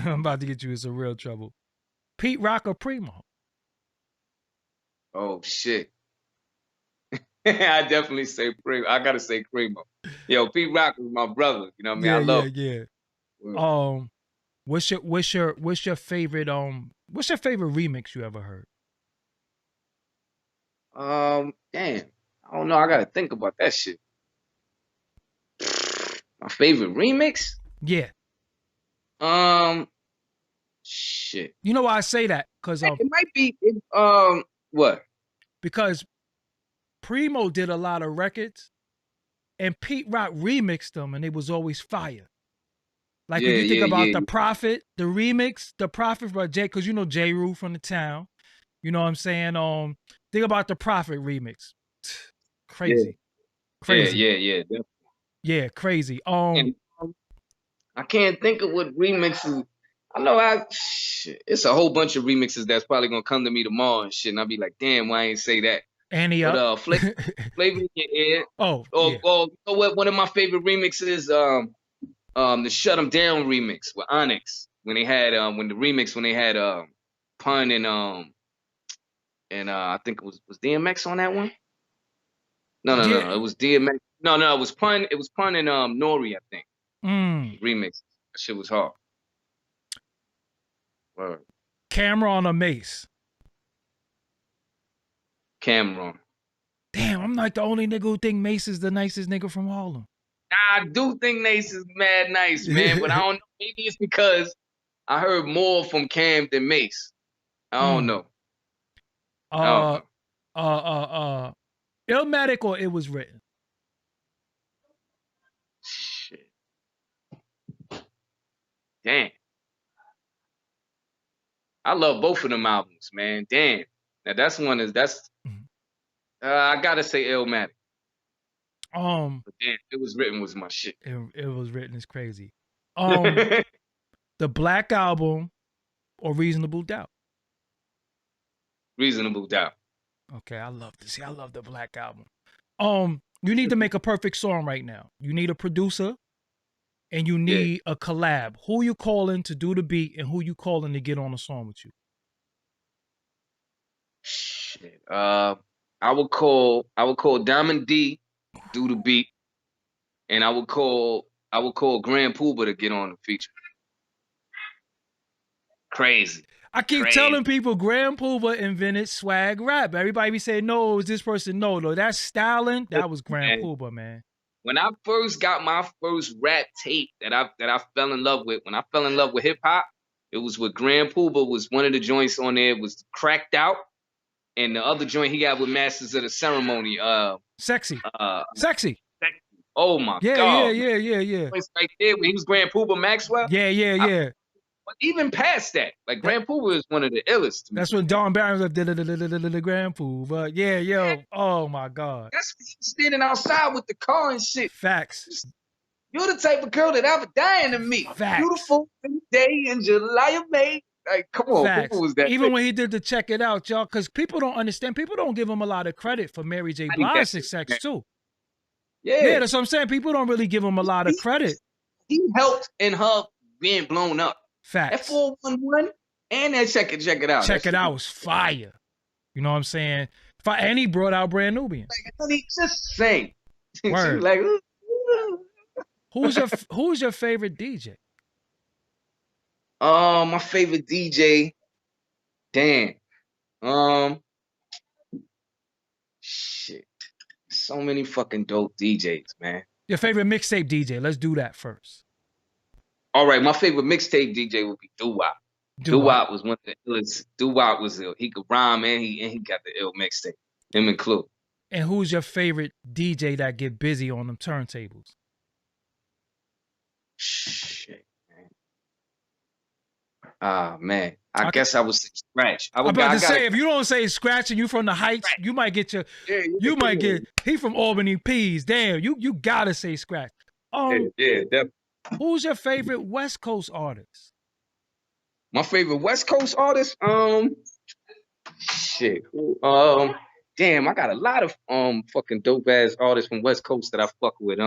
about to get you in some real trouble. Pete Rock or Primo? Oh shit. I definitely say Primo. I gotta say Primo. Yo, Pete Rock is my brother. You know what I mean? I love him. What's your favorite remix you ever heard? Damn. I don't know. I gotta think about that shit. My favorite remix? Yeah. Shit. You know why I say that? Because it might be what? Because Primo did a lot of records, and Pete Rock remixed them, and it was always fire. Like if you think about The Prophet, the remix, The Prophet by Jay, because you know J. Rue from the town. You know what I'm saying? Think about The Prophet remix. Crazy. Crazy. Yeah. Yeah, crazy. I can't think of what remixes. I know it's a whole bunch of remixes that's probably gonna come to me tomorrow and shit, and I'll be like, damn, why I ain't say that? Annie But up. Flavor in Your Ear. Oh, Oh, yeah. oh, you know what? One of my favorite remixes, the Shut 'Em Down remix with Onyx. When they had when they had Pun and I think it was DMX on that one. No, it was DMX. No, it was Pun. It was Pun and Nori, I think. Remix. That shit was hard. Word. Cameron or Mace? Cameron. Damn, I'm like the only nigga who think Mace is the nicest nigga from Harlem. I do think Nace is mad nice, man, but I don't know. Maybe it's because I heard more from Cam than Mace. I don't know. Illmatic or It Was Written? Shit. Damn. I love both of them albums, man. Damn. Now I gotta say Illmatic. But damn, It Was Written was my shit. It Was Written is crazy. The Black Album or Reasonable Doubt? Reasonable Doubt. Okay, I love the Black Album. You need to make a perfect song right now. You need a producer and you need a collab. Who you calling to do the beat and who you calling to get on a song with you? Shit. I would call Diamond D do the beat, and I would call Grand Pooba to get on the feature. Crazy. I keep telling people Grand Pooba invented swag rap. Everybody be saying, no, is this person? No, that's styling. That was Grand Pooba, man. When I first got my first rap tape that I fell in love with, when I fell in love with hip hop, it was with Grand Pooba. Was one of the joints on there was Cracked Out, and the other joint he got with Masters of the Ceremony. Sexy. Sexy. Oh my God. Yeah. It's right there when he was Grand Pooba Maxwell. Yeah. But even past that, like Grand Pooba is one of the illest. That's when Don Barron was like, the Grand Pooba. Yeah, yo. Oh my God. That's standing outside with the car and shit. Facts. You're the type of girl that I would die to meet. Facts. Beautiful day in July or May. Like, come on, Facts. was that even when he did the Check It Out, y'all, because people don't understand. People don't give him a lot of credit for Mary J. Blige's success too. Yeah, that's what I'm saying. People don't really give him a lot of credit. He helped in her being blown up. Facts. That 411 and that Check It Out. Check It Out was fire. You know what I'm saying? And he brought out Brand Nubian. Like, he just sang. Word. Like, who's your favorite DJ? My favorite DJ. Damn. Shit. So many fucking dope DJs, man. Your favorite mixtape DJ? Let's do that first. All right, my favorite mixtape DJ would be Doo-Wop. Doo-Wop was one of the illest. Doo-Wop was ill. He could rhyme and he got the ill mixtape. Him and Clue. And who's your favorite DJ that get busy on them turntables? Shit, man. Man. I guess I would say Scratch. I'm about to say, if you don't say Scratch and you from the Heights, you might get your. You might get. He from Albany Peas. Damn, you gotta say Scratch. Definitely. Who's your favorite West Coast artist? My favorite West Coast artist? Shit. Damn, I got a lot of fucking dope ass artists from West Coast that I fuck with.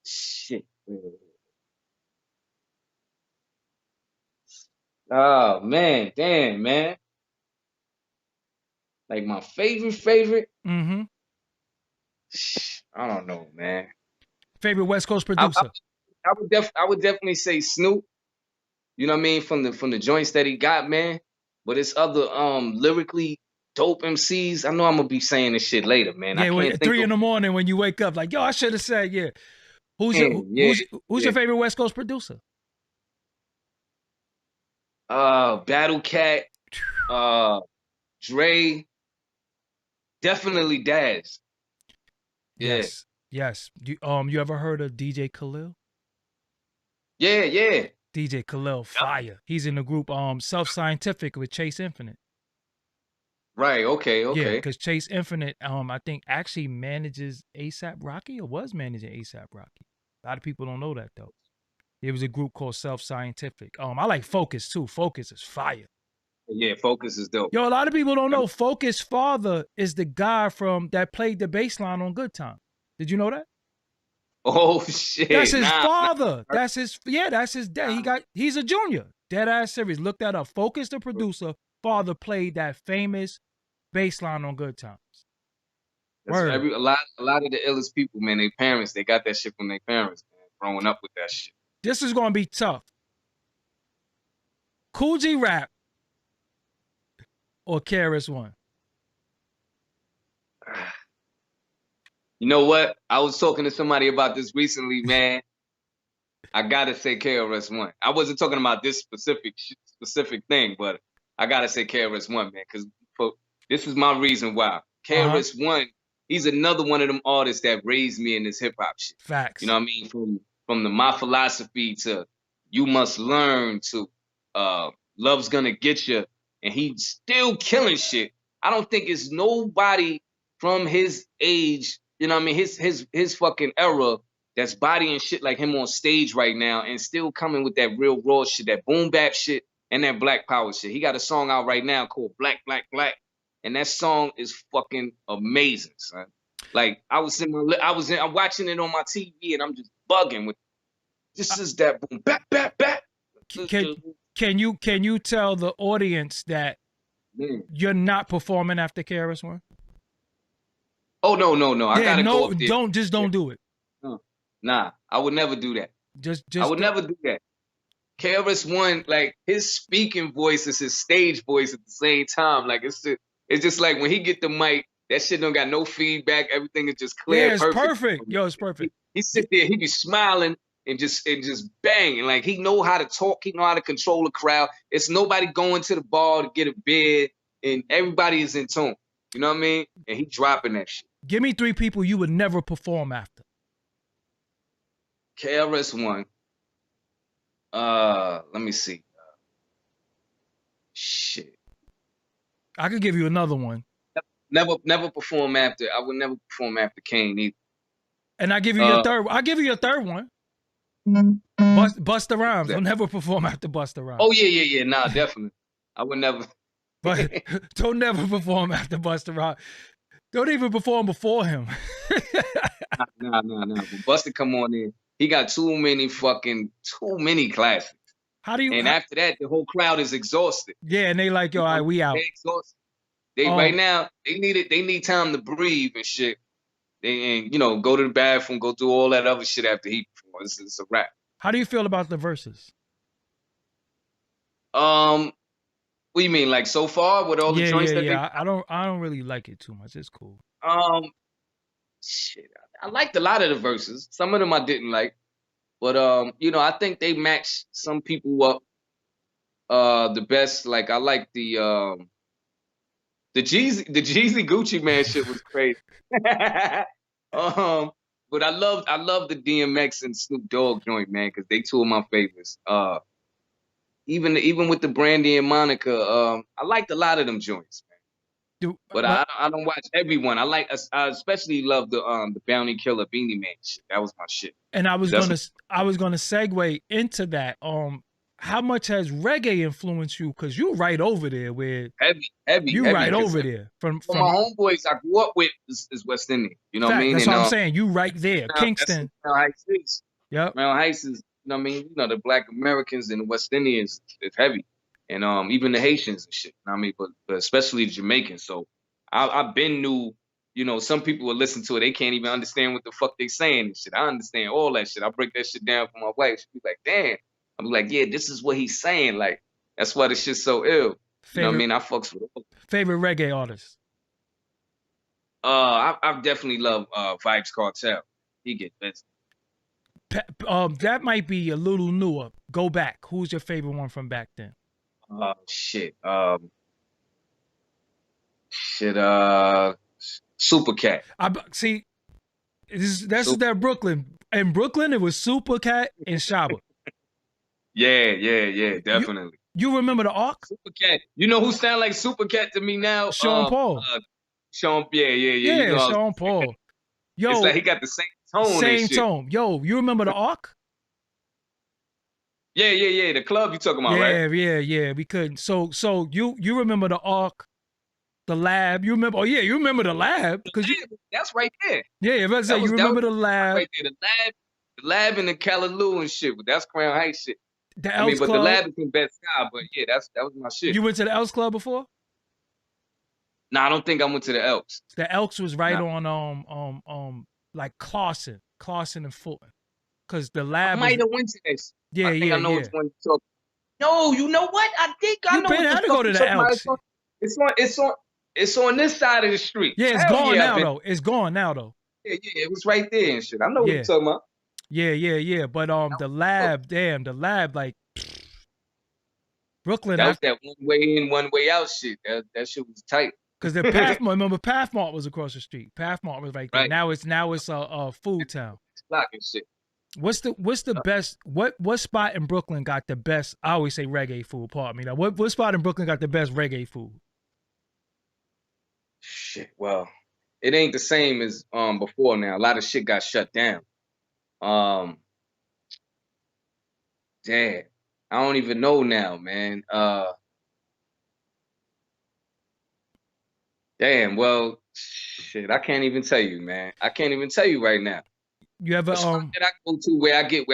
Shit. Oh man, damn, man. Like my favorite? Mm-hmm. I don't know, man. Favorite West Coast producer? I would definitely say Snoop. You know what I mean? From the joints that he got, man. But it's other lyrically dope MCs. I know I'm gonna be saying this shit later, man. Yeah, I can't 3 in the morning when you wake up, like, yo, I should have said, yeah. Who's your favorite West Coast producer? Battle Cat, Dre, definitely Daz. Yeah. Yes. You ever heard of DJ Khalil? Yeah. DJ Khalil, fire. He's in the group Self Scientific with Chase Infinite. Right, okay. Yeah, because Chase Infinite, I think actually manages ASAP Rocky or was managing ASAP Rocky. A lot of people don't know that though. There was a group called Self Scientific. I like Focus too. Focus is fire. Yeah, Focus is dope. Yo, a lot of people don't know Focus' father is the guy that played the bass line on Good Time. Did you know that? Oh shit. That's his father. That's his dad. He's a junior. Dead ass serious. Look that up. Focus, the producer, father played that famous bass line on Good Times. That's a lot of the illest people, man, their parents, they got that shit from their parents, man, growing up with that shit. This is gonna be tough. Kool G Rap or KRS-One? You know what? I was talking to somebody about this recently, man. I gotta say KRS-One. I wasn't talking about this specific thing, but I gotta say KRS-One, man, because this is my reason why. KRS-One, he's another one of them artists that raised me in this hip hop shit. Facts. You know what I mean? From the My Philosophy to You Must Learn to Love's Gonna Get You, and he's still killing shit. I don't think it's nobody from his age, you know what I mean, his fucking era that's bodying shit like him on stage right now and still coming with that real raw shit, that boom bap shit and that black power shit. He got a song out right now called Black, Black, Black. And that song is fucking amazing, son. Like I'm watching it on my TV and I'm just bugging with this is that boom bap bap bap. Can you tell the audience that you're not performing after KRS-One? Oh no. I gotta go up there. Don't do it. Nah, I would never do that. I would never do that. KRS-One, like his speaking voice is his stage voice at the same time. Like it's just like when he get the mic, that shit don't got no feedback. Everything is just clear. Yeah, it's perfect. Yo, it's perfect. He sit there, he be smiling and just banging. Like he know how to talk, he know how to control the crowd. It's nobody going to the bar to get a beer, and everybody is in tune. You know what I mean? And he dropping that shit. Give me 3 people you would never perform after. KRS-One. Let me see. Shit. I could give you another one. Never perform after. I would never perform after Kane either. And I give you your third. I'll give you your third one. Busta Rhymes. I'll never perform after Busta Rhymes. Oh yeah. Nah, definitely. I would never. But don't never perform after Busta Rhymes. Don't even perform before him. Nah. But Busta come on in. He got too many classics. How do you? And after that, the whole crowd is exhausted. Yeah, and they like, yo, all right, we out. They exhausted. Right now, they need time to breathe and shit. And go to the bathroom, go through all that other shit after he performs. It's a wrap. How do you feel about the verses? What do you mean, like so far with all the joints that I don't really like it too much. It's cool. Shit. I liked a lot of the verses. Some of them I didn't like. But I think they match some people up the best. Like I like the Jeezy Gucci Man shit was crazy. But I love the DMX and Snoop Dogg joint, man, because they two of my favorites. Even with the Brandy and Monica, I liked a lot of them joints, man. But I don't watch everyone. I especially love the Bounty Killer Beanie Man shit. That was my shit. And I was gonna segue into that. How much has reggae influenced you? Because you right over there with heavy. You right over there. From my homeboys I grew up with is West Indian. You know what I mean? That's what I'm saying. You right there, Kingston. Yep. Mount Heights is. You know what I mean? The Black Americans and the West Indians is heavy, and even the Haitians and shit. You know what I mean, but especially the Jamaicans. So I've been knew. Some people will listen to it. They can't even understand what the fuck they saying and shit. I understand all that shit. I break that shit down for my wife. She be like, damn. I'm like, yeah, this is what he's saying. Like, that's why this shit's so ill. You know what I mean? I fucks with it. Favorite reggae artist? I definitely love Vybz Kartel. He get busy. That might be a little newer. Go back. Who's your favorite one from back then? Shit. Super Cat. See, that's that Brooklyn. In Brooklyn, it was Super Cat and Shabba. Yeah, definitely. You remember the Ark? Super Cat. You know who sound like Super Cat to me now? Sean Paul. Sean, yeah. Yeah, Sean Paul. Yo, it's like he got the same tone. Same tone. Yo, you remember the Ark? Yeah. The club you talking about, Yeah, right? yeah. We couldn't. So you remember the Ark, the lab? You remember? Oh yeah, you remember the lab because you. That's right there. Yeah, let's say you That was remember the lab, right there. The lab and the Callaloo and shit. But that's Crown Heights shit. the I mean, Elks but the Club. lab is in Bed Stuy. But yeah, that was my shit. You went to the Elks Club before? Nah, I don't think I went to the Elks. The Elks was right Nah. on like Clawson and Fulton, because the I lab was. might have went to this. Yeah, I think I know yeah. which one you talking. No, you know what? I think I You know been what the had to fuck go to you the talking about. Elks. It's on this side of the street. Yeah, it's Hell gone yeah, now man. though. It's gone now though. Yeah, it was right there and shit. I know what Yeah. you're talking about. Yeah. But the lab, damn, the lab, like Brooklyn. That was that one way in, one way out shit. That shit was tight. Because the Pathmark, remember Pathmark was across the street. Pathmark was right there. Right. Now it's a food town. It's blocking shit. What's the best? What spot in Brooklyn got the best? I always say reggae food. Pardon me. Now, what spot in Brooklyn got the best reggae food? Shit. Well, it ain't the same as before now. A lot of shit got shut down. Damn. I don't even know now, man. Damn, well, shit, I can't even tell you, man. I can't even tell you right now. You ever The spot that I go to where I get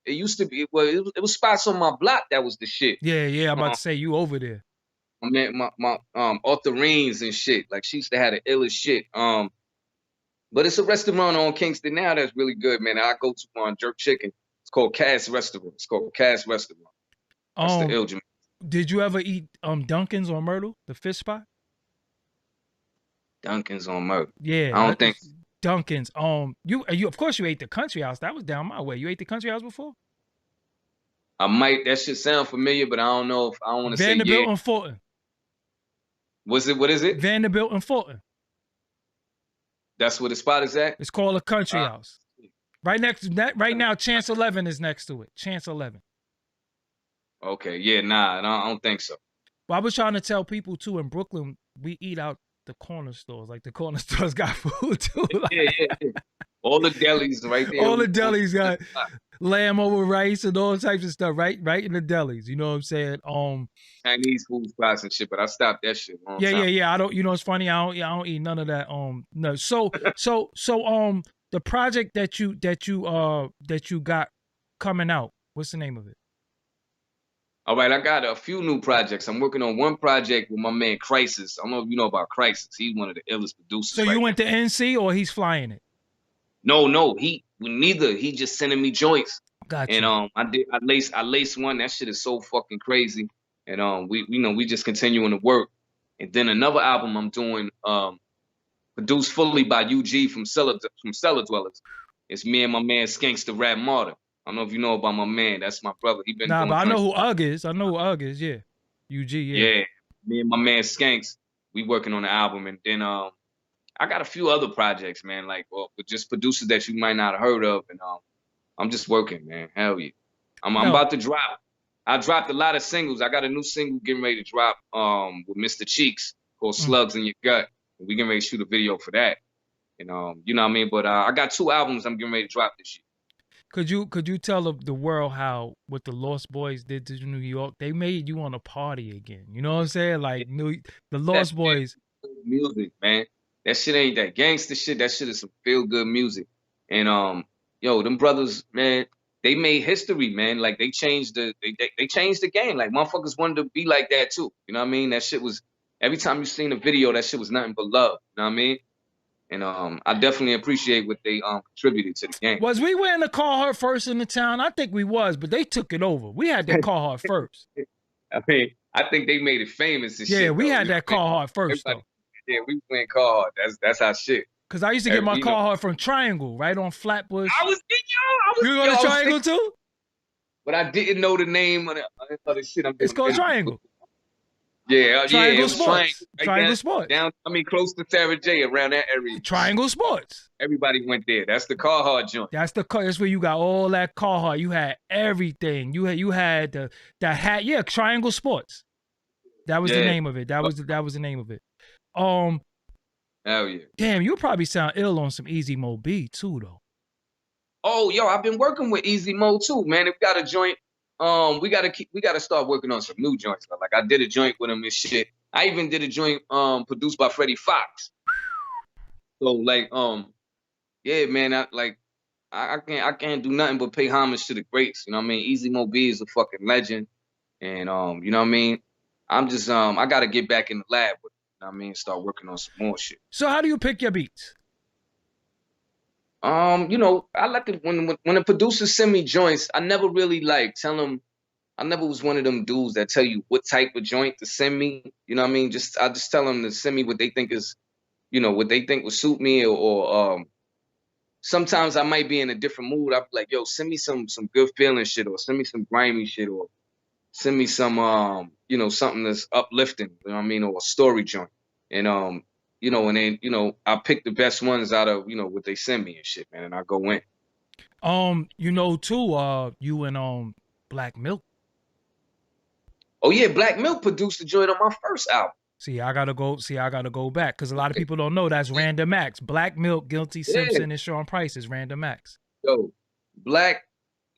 it used to be, well, it was spots on my block that was the shit. Yeah, I'm about to say you over there. I mean, my Arthurines and shit. Like, she used to have the illest shit. But it's a restaurant on Kingston now that's really good, man. I go to on Jerk Chicken. It's called Cass Restaurant. That's the ill. Did you ever eat Dunkin's on Myrtle, the fish spot? Dunkin's on Myrtle. Yeah, I don't think Dunkin's. You of course you ate the Country House. That was down my way. You ate the Country House before? I might. That shit sound familiar, but I don't know if I don't want to say yeah. Vanderbilt and Fulton. What is it? Vanderbilt and Fulton. That's where the spot is at? It's called a Country House. Right next to that, right now, Chance 11 is next to it. Chance 11. Okay, yeah, nah, I don't think so. Well, I was trying to tell people too, in Brooklyn, we eat out the corner stores. Like the corner stores got food too. Like, yeah. All the delis right there. All the delis got lamb over rice and all types of stuff, right in the delis. You know what I'm saying? Chinese food spots and shit, but I stopped that shit. Yeah. I don't. You know, it's funny. I don't eat none of that. No. So the project that you got coming out. What's the name of it? All right, I got a few new projects. I'm working on one project with my man Crisis. I don't know if you know about Crisis. He's one of the illest producers. So you went to NC or he's flying it? No, neither. He just sending me joints. Gotcha. And I laced one. That shit is so fucking crazy. And we just continuing to work. And then another album I'm doing, produced fully by UG from Cellar Dwellers. It's me and my man Skanks the Rap Martyr. I don't know if you know about my man. That's my brother. He been but I know who Ugg is. Yeah. UG, yeah. Yeah. Me and my man Skanks, we working on the album. And then I got a few other projects, man, with just producers that you might not have heard of. And I'm just working, man. Hell yeah. I'm about to drop. I dropped a lot of singles. I got a new single getting ready to drop with Mr. Cheeks called Slugs in Your Gut. And we getting ready to shoot a video for that. And you know what I mean? But I got 2 albums I'm getting ready to drop this year. Could you tell the world how what the Lost Boys did to New York? They made you want to party again. You know what I'm saying? Like the Lost Boys. Music, man. That shit ain't that gangster shit. That shit is some feel good music. And them brothers, man, they made history, man. Like they changed the game. Like motherfuckers wanted to be like that too. You know what I mean? That shit was every time you seen a video, that shit was nothing but love. You know what I mean? And I definitely appreciate what they contributed to the game. Was we wearing the Carhartt first in the town? I think we was, but they took it over. We had that Carhartt first. I mean, I think they made it famous and shit. Yeah, we had that Carhartt first though. Yeah, we went Carhartt. That's our shit. Cause I used to get my Carhartt from Triangle, right on Flatbush. You go to Triangle too? But I didn't know the name of the shit. It's called Triangle. Yeah, Triangle it was Sports. Triangle Sports. Close to Sarah J, around that area. Triangle Sports. Everybody went there. That's the Carhartt joint. That's where you got all that Carhartt. You had everything. You had the hat. Yeah, Triangle Sports. That was the name of it. That was the name of it. Hell yeah. Damn, you probably sound ill on some Easy Mo B too, though. Oh, yo, I've been working with Easy Mo too, man. If got a joint we gotta start working on some new joints. Like I did a joint with him and shit. I even did a joint produced by Freddie Fox. So like yeah, man, I can't do nothing but pay homage to the greats. You know what I mean? Easy Mo B is a fucking legend. And you know what I mean? I'm just I gotta get back in the lab with it, you know what I mean, start working on some more shit. So how do you pick your beats? You know, I like it when the producers send me joints, I never really like tell them. I never was one of them dudes that tell you what type of joint to send me. You know what I mean? I just tell them to send me what they think is, you know, what they think will suit me. Or sometimes I might be in a different mood. I'll be like, yo, send me some good feeling shit, or send me some grimy shit, or send me some you know, something that's uplifting. You know what I mean? Or a story joint. And you know, and then, you know, I pick the best ones out of, you know, what they send me and shit, man, and I go in. You know, too, you and Black Milk. Oh yeah, Black Milk produced the joint on my first album. See, I gotta go back, because a lot of people don't know that's Random Acts. Black Milk, Guilty, Simpson, and Sean Price is Random Acts. Yo, Black,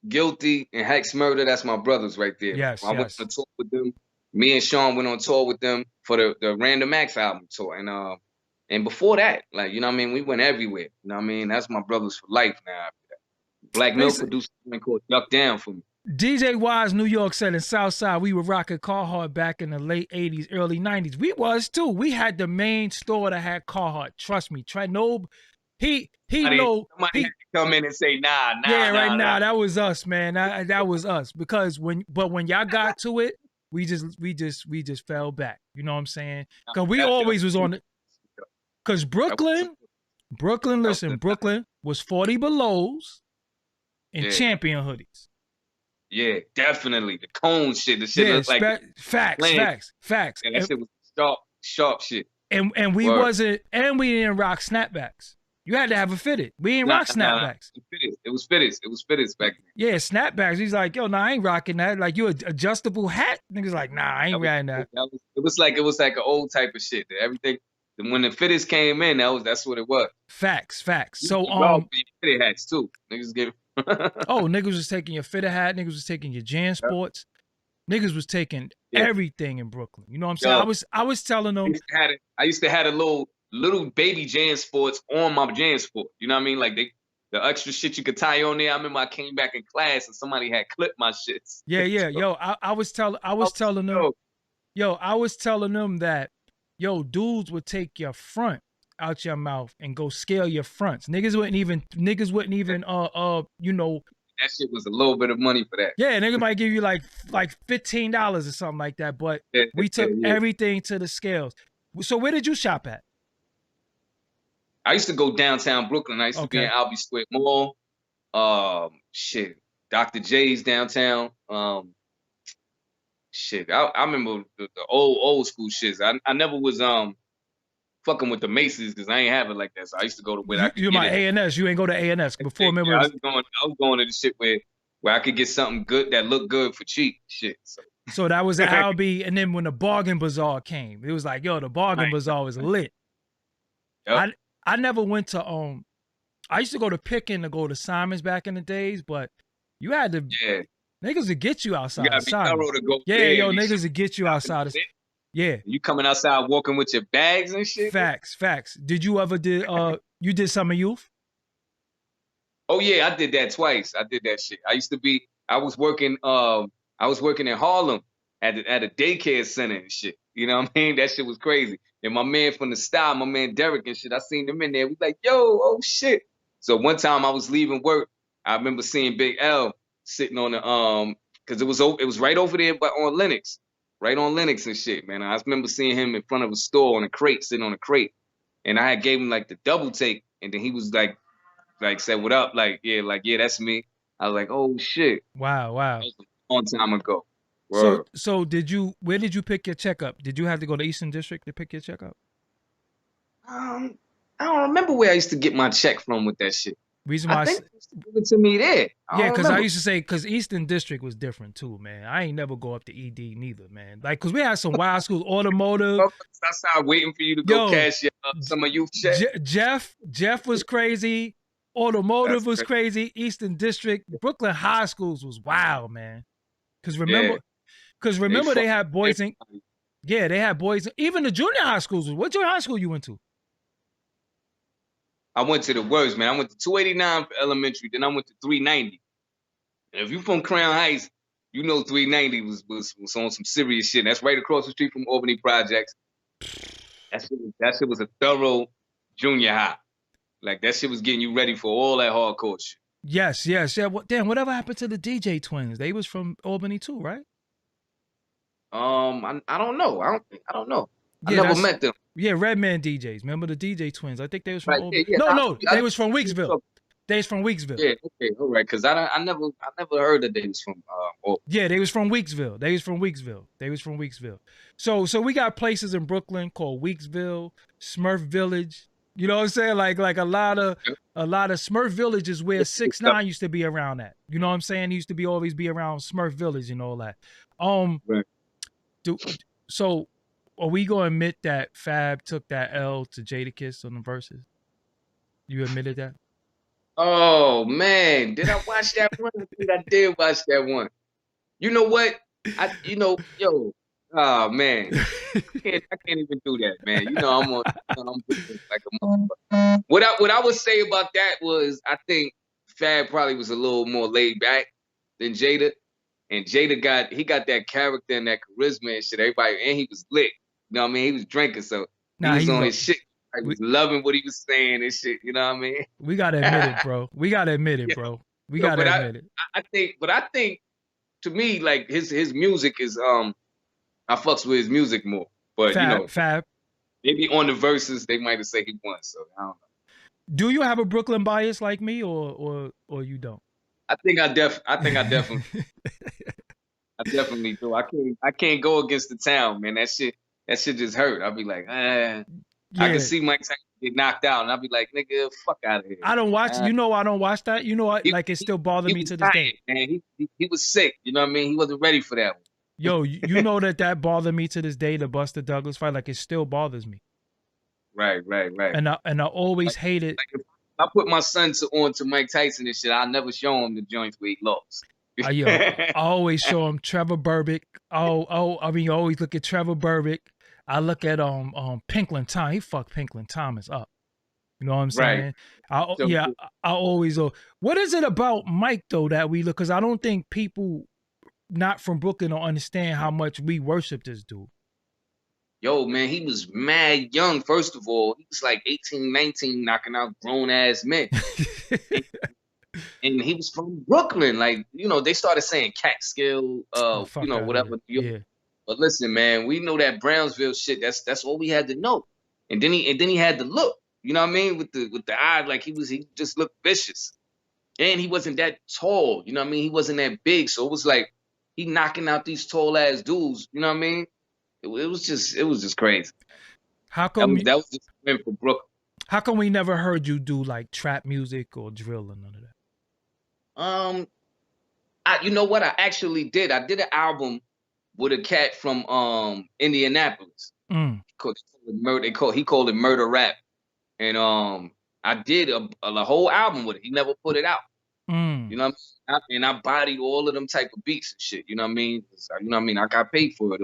Guilty, and Hex Murder, that's my brothers right there. Yes, I went on tour with them. Me and Sean went on tour with them for the Random Acts album tour. And before that, like, you know what I mean, we went everywhere. You know what I mean? That's my brothers for life now. Black Milk produced something called Duck Down for me. DJ Wise, New York said in Southside, we were rocking Carhartt back in the late 80s, early 90s. We was too. We had the main store that had Carhartt. Trust me. He know. Somebody had to come in and say, nah. Nah, that was us, man. That was us. Because when y'all got to it, we just fell back. You know what I'm saying? Because we always was on it. Because Brooklyn, listen, Brooklyn was 40 Belows and Champion hoodies. Yeah, definitely. The cone shit. The shit looked like facts. And that shit was sharp shit. And we wasn't, and we didn't rock snapbacks. You had to have a fitted. We didn't rock snapbacks. It was fitteds back then. Yeah, snapbacks. He's like, yo, I ain't rocking that. Like, you adjustable hat? Niggas like, nah, I ain't rocking that. It was like an old type of shit. Everything. When the fitteds came in, that's what it was. Facts. So fitted hats too. Niggas get. Niggas was taking your fitted hat. Niggas was taking your Jan Sports. Niggas was taking everything in Brooklyn. You know what I'm saying? Yo, I was telling them. I used to have a little baby Jan Sports on my Jan Sport. You know what I mean? Like the extra shit you could tie on there. I remember I came back in class and somebody had clipped my shits. Yeah. Yo, I was telling them that, yo, dudes would take your front out your mouth and go scale your fronts. Niggas wouldn't even you know. That shit was a little bit of money for that. Yeah, niggas might give you like $15 or something like that. But we took everything to the scales. So where did you shop at? I used to go downtown Brooklyn. I used to be in Albee Square Mall. Dr. J's downtown. I remember the old school shits. I never was fucking with the Macy's because I ain't have it like that. So I used to go to where you're my A&S. You ain't go to A&S before. Remember, I was going to the shit where I could get something good that looked good for cheap shit. So that was the Albee, and then when the Bargain Bazaar came, it was like, yo, the Bargain Bazaar was lit. Yep. I never went to I used to go to Pickin to go to Simon's back in the days, but you had to niggas would get you outside. You gotta be thorough to go. Niggas would get you outside. Yeah. You coming outside walking with your bags and shit? Facts. Did you ever you did Summer Youth? Oh yeah, I did that twice. I did that shit. I was working in Harlem at a daycare center and shit. You know what I mean? That shit was crazy. And my man from the style, my man Derek and shit, I seen them in there. We like, yo, oh shit. So one time I was leaving work, I remember seeing Big L sitting on the because it was right over there, but on Lenox. Right on Lenox and shit, man. I remember seeing him in front of a store on a crate, sitting on a crate. And I had gave him like the double take. And then he was like said, what up? Like, yeah, that's me. I was like, oh shit. Wow. That was a long time ago. So where did you pick your checkup? Did you have to go to Eastern District to pick your checkup? I don't remember where I used to get my check from with that shit. Reason why I think they used to give it to me there. Yeah, because I used to say, because Eastern District was different too, man. I ain't never go up to ED neither, man. Like, because we had some wild schools, automotive. Outside waiting for you to go cash some of you check. Jeff was crazy. Automotive was crazy. Eastern District, Brooklyn high schools was wild, man. Because remember they had boys in. Yeah, they had boys. Even the junior high schools. What junior high school you went to? I went to the worst, man. I went to 289 for elementary, then I went to 390. And if you from Crown Heights, you know 390 was on some serious shit. That's right across the street from Albany Projects. That shit was a thorough junior high. Like, that shit was getting you ready for all that hardcore shit. Yes. Yeah. Damn, whatever happened to the DJ twins? They was from Albany too, right? I don't know. I don't know. Yeah, I never met them. Yeah, Redman DJs. Remember the DJ twins? I think they was from Albany. Yeah, no, they was from Weeksville. They was from Weeksville. Yeah, okay, all right. Because I never heard that they was from Albany. Yeah, they was from Weeksville. So we got places in Brooklyn called Weeksville, Smurf Village. You know what I'm saying? Like a lot of Smurf Village is where 6ix9ine used to be around at. You know what I'm saying? He used to always be around Smurf Village and all that. Right. So are we gonna admit that Fab took that L to Jadakiss on the verses? You admitted that? Oh man, did I watch that one? I think I did watch that one. You know what? Oh man, I can't even do that, man. You know I'm like a motherfucker. What I would say about that was I think Fab probably was a little more laid back than Jada, and Jada got that character and that charisma and shit. Everybody, and he was lit. You know what I mean? He was drinking, so he was on his shit. I was loving what he was saying and shit. You know what I mean? We gotta admit it, bro. We gotta admit it, bro. We gotta admit it. I think to me, like his music is I fucks with his music more. But Fab. Maybe on the verses they might have said he won. So I don't know. Do you have a Brooklyn bias like me, or you don't? I think I definitely do. I can't go against the town, man. That shit just hurt. I'll be like, Yeah. I can see Mike Tyson get knocked out, and I'll be like, nigga, fuck out of here. I don't watch. I don't watch that. It still bothers me to this day. Man, he was sick. You know what I mean? He wasn't ready for that one. Yo, you know that bothered me to this day. The Buster Douglas fight, like it still bothers me. Right. And I always hated. Like if I put my son on to Mike Tyson and shit, I'll never show him the joints where he lost. I always show him Trevor Berbick. I mean, you always look at Trevor Berbick. I look at Pinklin Thomas. He fucked Pinklin Thomas up. You know what I'm saying? Right. I always. What is it about Mike though that we look? Because I don't think people not from Brooklyn don't understand how much we worship this dude. Yo, man, he was mad young. First of all, he was like 18, 19, knocking out grown ass men. And he was from Brooklyn. Like, they started saying Catskill, whatever. Yeah. But listen, man, we know that Brownsville shit. That's all we had to know. And then he had the look. You know what I mean? With the eye, like he just looked vicious. And he wasn't that tall. You know what I mean? He wasn't that big. So it was like he knocking out these tall ass dudes. You know what I mean? It was just crazy. How come that was just a win for Brooklyn? How come we never heard you do like trap music or drill or none of that? You know what? I actually did. I did an album with a cat from Indianapolis. He called it Murder Rap. And I did a whole album with it. He never put it out. You know what I mean? And I bodied all of them type of beats and shit. You know what I mean? I got paid for it.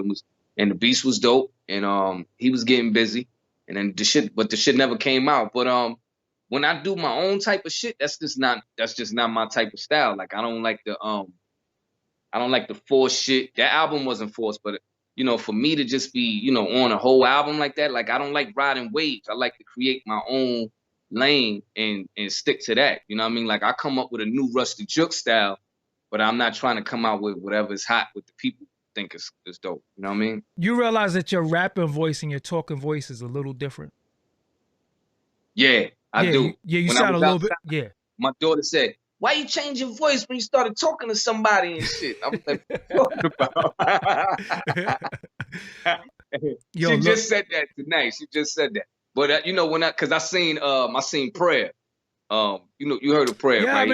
And the beats was dope. And he was getting busy. And then the shit never came out. But when I do my own type of shit, that's just not my type of style. Like I don't like the forced shit. That album wasn't forced, but for me to just be, on a whole album like that, like I don't like riding waves. I like to create my own lane and stick to that. You know what I mean? Like I come up with a new Ruste Juxx style, but I'm not trying to come out with whatever's hot with the people think is dope. You know what I mean? You realize that your rapping voice and your talking voice is a little different? Yeah, I do. Yeah, you sound a little bit. Yeah. My daughter said, "Why you change your voice when you started talking to somebody and shit?" I was like, "What about?" She just said that tonight. She just said that. But because I seen Prayer. You heard of Prayer, yeah, right? I've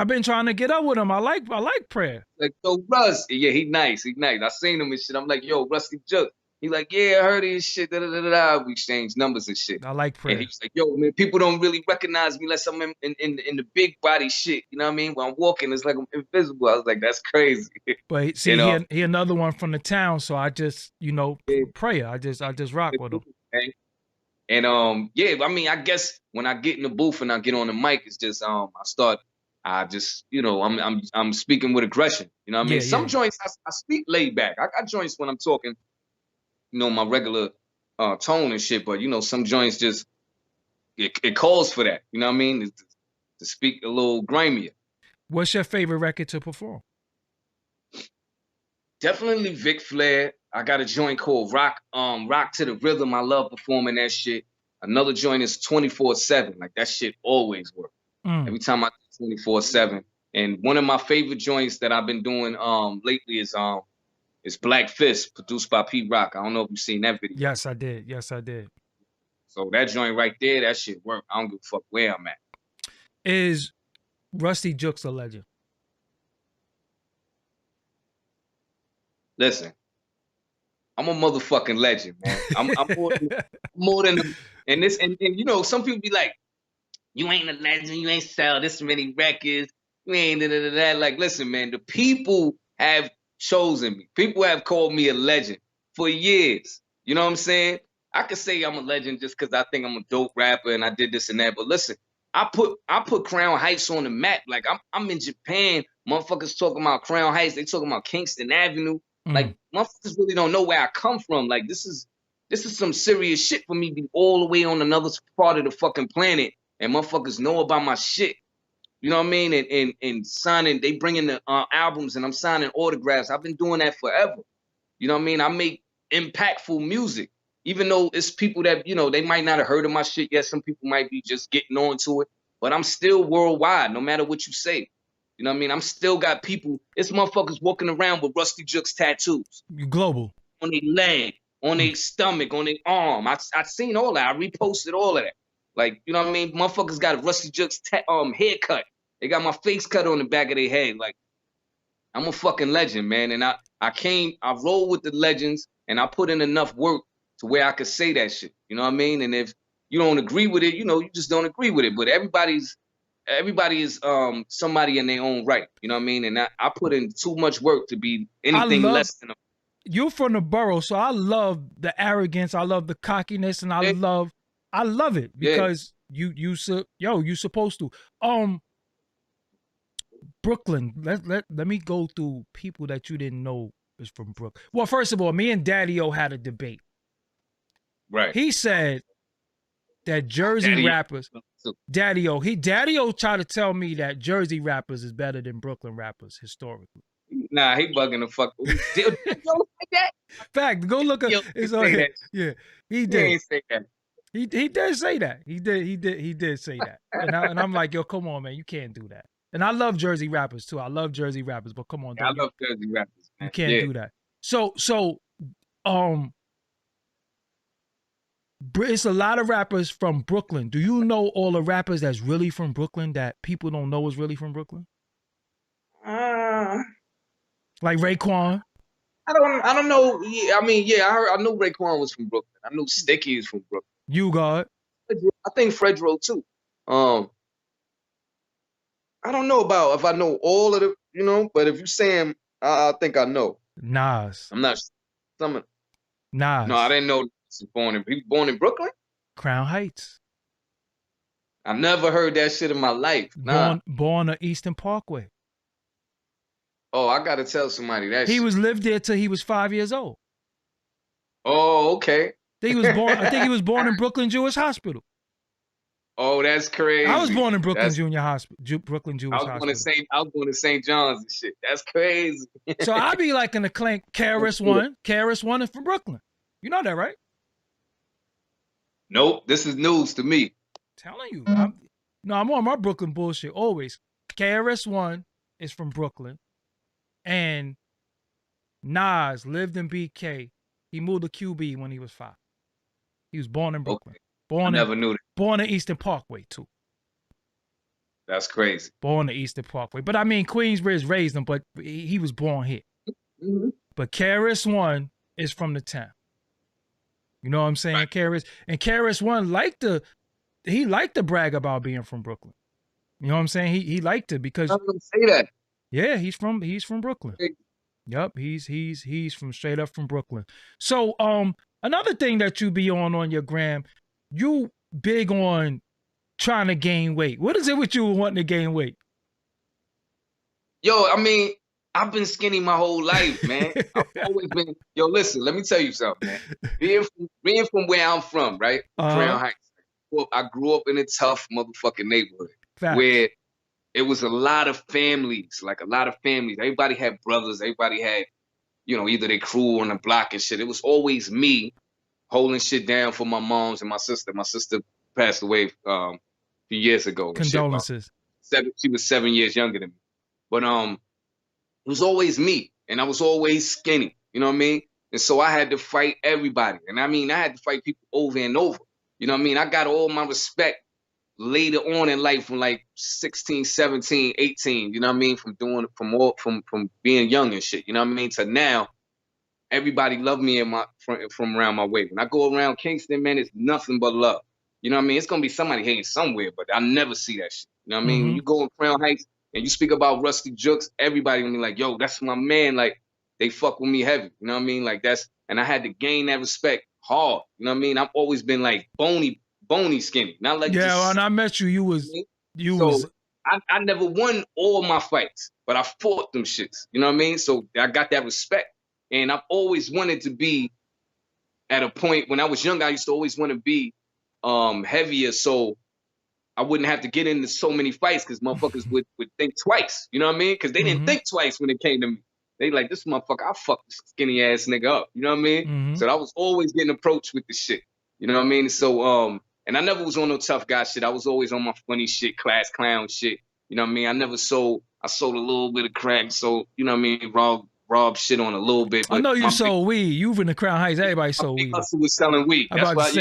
been trying to get up with him. I like Prayer. Like, so Russ, yeah, he nice. I seen him and shit. I'm like, yo, Ruste Juxx. He's like, yeah, I heard of this shit. Da, da, da, da. We exchanged numbers and shit. I like prayer. And he was like, yo, man, people don't really recognize me unless I'm in the big body shit. You know what I mean? When I'm walking, it's like I'm invisible. I was like, that's crazy. But see, you know? he another one from the town, so I just, you know, prayer. I just rock with him. And yeah, I mean, I guess when I get in the booth and I get on the mic, it's just I just, you know, I'm speaking with aggression. You know what I mean? Some joints I speak laid back. I got joints when I'm talking, you know, my regular tone and shit, but you know, some joints just it calls for that. You know what I mean? To speak a little grimier. What's your favorite record to perform? Definitely Vic Flair. I got a joint called Rock to the Rhythm. I love performing that shit. Another joint is 24/7. Like that shit always works. Every time I do 24/7. And one of my favorite joints that I've been doing lately is Black Fist, produced by Pete Rock. I don't know if you've seen that video. Yes, I did. Yes, I did. So that joint right there, that shit work. I don't give a fuck where I'm at. Is Ruste Juxx a legend? Listen, I'm a motherfucking legend, man. I'm more than and you know, some people be like, you ain't a legend, you ain't sell this many records, you ain't da. Like, listen, man, the people have chosen me. People have called me a legend for years. You know what I'm saying? I could say I'm a legend just because I think I'm a dope rapper and I did this and that. But listen, I put Crown Heights on the map. Like I'm in Japan, motherfuckers talking about Crown Heights, they talking about Kingston Avenue. Like motherfuckers really don't know where I come from. Like this is some serious shit for me to be all the way on another part of the fucking planet and motherfuckers know about my shit. You know what I mean? And signing, they bring in the albums and I'm signing autographs. I've been doing that forever. You know what I mean? I make impactful music. Even though it's people that, you know, they might not have heard of my shit yet. Some people might be just getting on to it. But I'm still worldwide, no matter what you say. You know what I mean? I'm still got people, it's motherfuckers walking around with Ruste Juxx tattoos. You global. On their leg, on their stomach, on their arm. I seen all that. I reposted all of that. Like, you know what I mean? Motherfuckers got a Ruste Juxx haircut. They got my face cut on the back of their head. Like, I'm a fucking legend, man. And I roll with the legends and I put in enough work to where I could say that shit. You know what I mean? And if you don't agree with it, you know, you just don't agree with it. But everybody is somebody in their own right. You know what I mean? And I put in too much work to be anything less than you're from the borough, so I love the arrogance, I love the cockiness, and I love it because you supposed to. Brooklyn, let me go through people that you didn't know is from Brooklyn. Well, first of all, me and Daddy-O had a debate. Right. He said that Jersey rappers, Daddy-O tried to tell me that Jersey rappers is better than Brooklyn rappers historically. Nah, he bugging the fuck. Did that? Fact, go look at it's on here. Yeah, he did. He didn't say that. He did say that. He did say that. And I'm like, yo, come on, man, you can't do that. And I love Jersey rappers too. I love Jersey rappers, but come on, I love Jersey rappers. Man. You can't do that. So it's a lot of rappers from Brooklyn. Do you know all the rappers that's really from Brooklyn that people don't know is really from Brooklyn? Like Raekwon? I don't know. Yeah, I mean, I knew Raekwon was from Brooklyn. I knew Sticky is from Brooklyn. You got? I think Fredro too. I don't know about if I know all of the, you know, but if you say him, I think I know. Nas. I'm not. Nas. No, I didn't know he was born in Brooklyn? Crown Heights. I never heard that shit in my life. Nah. Born on Eastern Parkway. Oh, I gotta tell somebody that he lived there till he was 5 years old. Oh, okay. I think he was born in Brooklyn Jewish Hospital. Oh, that's crazy. I was born in Brooklyn Junior Hospital, Brooklyn Jewish Hospital. I was born in St. John's and shit. That's crazy. So I be like in the claim, KRS-One is from Brooklyn. You know that, right? Nope, this is news to me. Telling you, I'm on my Brooklyn bullshit always. KRS-One is from Brooklyn, and Nas lived in BK. He moved to QB when he was 5. He was born in Brooklyn. Okay. I never knew that. Born in Eastern Parkway, too. That's crazy. Born in Eastern Parkway. But I mean, Queensbridge raised him, but he was born here. Mm-hmm. But KRS-One is from the town. You know what I'm saying? Right. KRS-One liked to brag about being from Brooklyn. You know what I'm saying? He liked it because I'm gonna say that. yeah, he's from Brooklyn. Yep, he's from straight up from Brooklyn. So another thing that you be on your gram, you big on trying to gain weight. What is it with you wanting to gain weight? Yo, I mean, I've been skinny my whole life, man. I've always been. Yo, listen, let me tell you something, man. Being from where I'm from, right? Crown Heights. I grew up in a tough motherfucking neighborhood where it was a lot of families, like a lot of families. Everybody had brothers. Everybody had, you know, either their crew on the block and shit. It was always me holding shit down for my moms and my sister. My sister passed away a few years ago. Condolences. She was 7 years younger than me. But it was always me, and I was always skinny. You know what I mean? And so I had to fight everybody. And I mean, I had to fight people over and over. You know what I mean? I got all my respect later on in life from like 16, 17, 18, you know what I mean? From being young and shit, you know what I mean? To now, everybody love me from around my way. When I go around Kingston, man, it's nothing but love. You know what I mean? It's gonna be somebody hating somewhere, but I never see that shit. You know what I mean? When you go in Crown Heights and you speak about Ruste Juxx, everybody gonna be like, yo, that's my man. Like, they fuck with me heavy. You know what I mean? Like and I had to gain that respect hard. You know what I mean? I've always been like bony skinny. Not like when I met you, I never won all my fights, but I fought them shits. You know what I mean? So I got that respect. And I've always wanted to be at a point when I was young, I used to always want to be heavier so I wouldn't have to get into so many fights because motherfuckers would think twice. You know what I mean? Because they didn't think twice when it came to me. They like, this motherfucker, I'll fuck this skinny ass nigga up. You know what I mean? So I was always getting approached with the shit. You know what I mean? So, and I never was on no tough guy shit. I was always on my funny shit, class clown shit. You know what I mean? I sold a little bit of crack. So, you know what I mean? Rob shit on a little bit. I know you sold weed. You in the Crown Heights, everybody sold weed. Hustle was selling weed. That's why,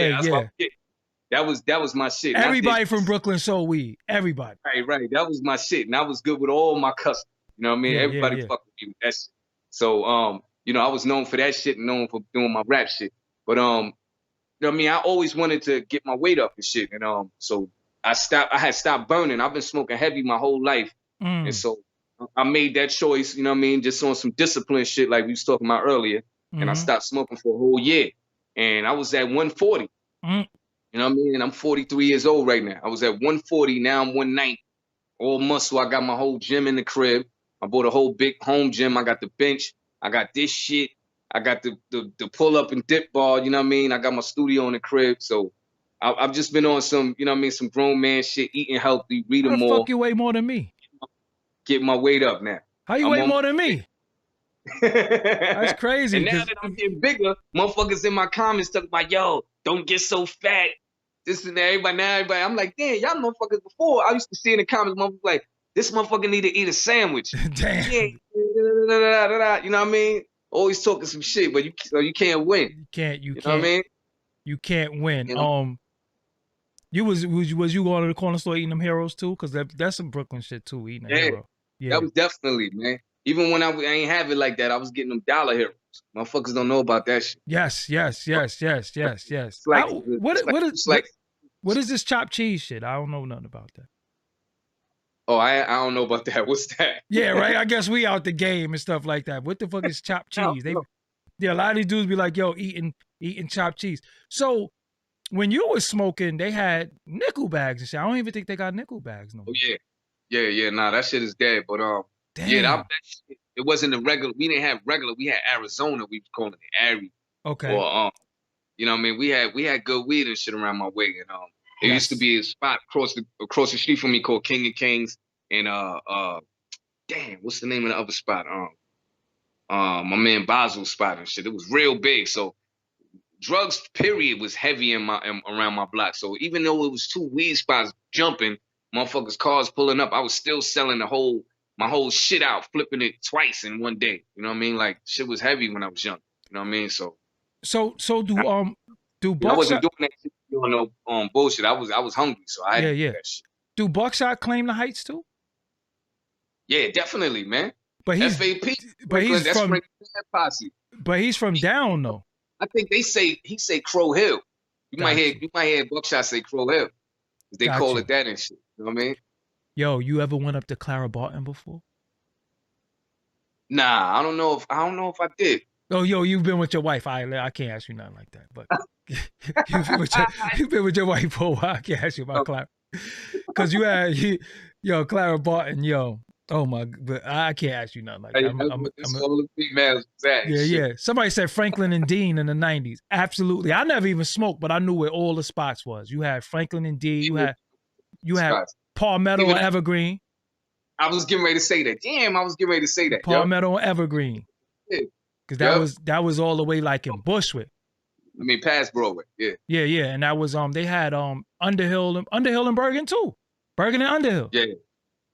that was my shit. Everybody from Brooklyn sold weed. Everybody. Right. That was my shit. And I was good with all my customers. You know what I mean? Everybody fucked with me with that shit. So, you know, I was known for that shit and known for doing my rap shit. But, you know what I mean? I always wanted to get my weight up and shit. And so I had stopped burning. I've been smoking heavy my whole life. And so I made that choice, you know what I mean? Just on some discipline shit like we was talking about earlier. And I stopped smoking for a whole year. And I was at 140. You know what I mean? And I'm 43 years old right now. I was at 140. Now I'm 190. All muscle. I got my whole gym in the crib. I bought a whole big home gym. I got the bench. I got this shit. I got the pull up and dip bar. You know what I mean? I got my studio in the crib. So I've just been on some, you know what I mean? Some grown man shit, eating healthy, reading more. How the fuck you weigh more than me? Get my weight up now. How you weigh more than me? That's crazy. And now that I'm getting bigger, motherfuckers in my comments talking about, yo, don't get so fat. This and that. Everybody. I'm like, damn, y'all motherfuckers before. I used to see in the comments, motherfuckers like, this motherfucker need to eat a sandwich. Damn. Yeah. You know what I mean? Always talking some shit, but you can't win. You know what I mean? You can't win. You know? Was you going to the corner store eating them heroes too? Because that's some Brooklyn shit too, eating a hero. Yeah. That was definitely, man. Even when I ain't have it like that, I was getting them dollar heroes. Motherfuckers don't know about that shit. Yes. What is this chopped cheese shit? I don't know nothing about that. Oh, I don't know about that. What's that? Yeah, right. I guess we out the game and stuff like that. What the fuck is chopped cheese? A lot of these dudes be like, yo, eating chopped cheese. So when you was smoking, they had nickel bags and shit. I don't even think they got nickel bags no more. Oh yeah. Nah, that shit is dead. But damn. That shit, it wasn't a regular. We didn't have regular. We had Arizona. We was calling it Ari. Okay. Or you know what I mean? We had good weed and shit around my way. And there used to be a spot across the street from me called King of Kings. And damn, what's the name of the other spot? My man Basil's spot and shit. It was real big. So drugs, period, was heavy around my block. So even though it was 2 weed spots jumping, motherfuckers' cars pulling up, I was still selling my whole shit out, flipping it twice in one day. You know what I mean? Like shit was heavy when I was young. You know what I mean? So do I wasn't doing that shit doing no bullshit. I was hungry, so I had to do that shit. Do Buckshot claim the Heights too? Yeah, definitely, man. But he's FAP. But he's that's from posse. But he's from down though. I think he say Crow Hill. You might hear Buckshot say Crow Hill. They call it that and shit. You know what I mean? Yo, you ever went up to Clara Barton before? Nah, I don't know if I did. Oh, yo, you've been with your wife. I can't ask you nothing like that. But you've been with your wife for a while. I can't ask you about Clara. Because yo, Clara Barton, yo. Oh my, but I can't ask you nothing like that. I'm all the females. Yeah. Somebody said Franklin and Dean in the 90s. Absolutely. I never even smoked, but I knew where all the spots was. You had Franklin and Dean. You had Palmetto and Evergreen. I was getting ready to say that. Damn, I was getting ready to say that. Palmetto and Evergreen. Yeah. Because that was all the way like in Bushwick. I mean, past Broadway. Yeah. Yeah. And that was they had Underhill and Bergen too. Bergen and Underhill. Yeah.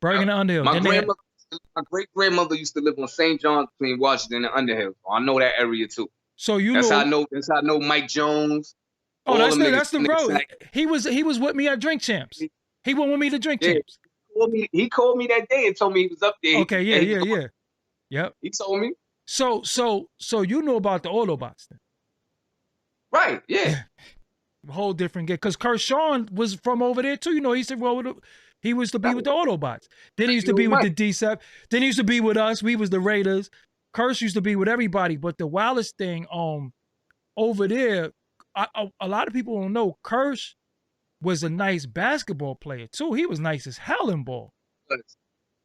Bergen and Underhill. My great grandmother used to live on St. John's between Washington and Underhill. So I know that area too. So that's how I know Mike Jones. Oh, that's the road. He was with me at Drink Champs. He went with me to Drink Champs. He called me that day and told me he was up there. Okay, yeah. Yep. He told me. So you know about the Autobots then? Right, yeah. Whole different game. Because Kershaw was from over there too. You know, he used to roll with he was to be with the Autobots. Then he used to be with the D-Sep. Then he used to be with us. We was the Raiders. Kersh used to be with everybody. But the wildest thing, over there, a lot of people don't know, Kersh was a nice basketball player too. He was nice as hell in ball.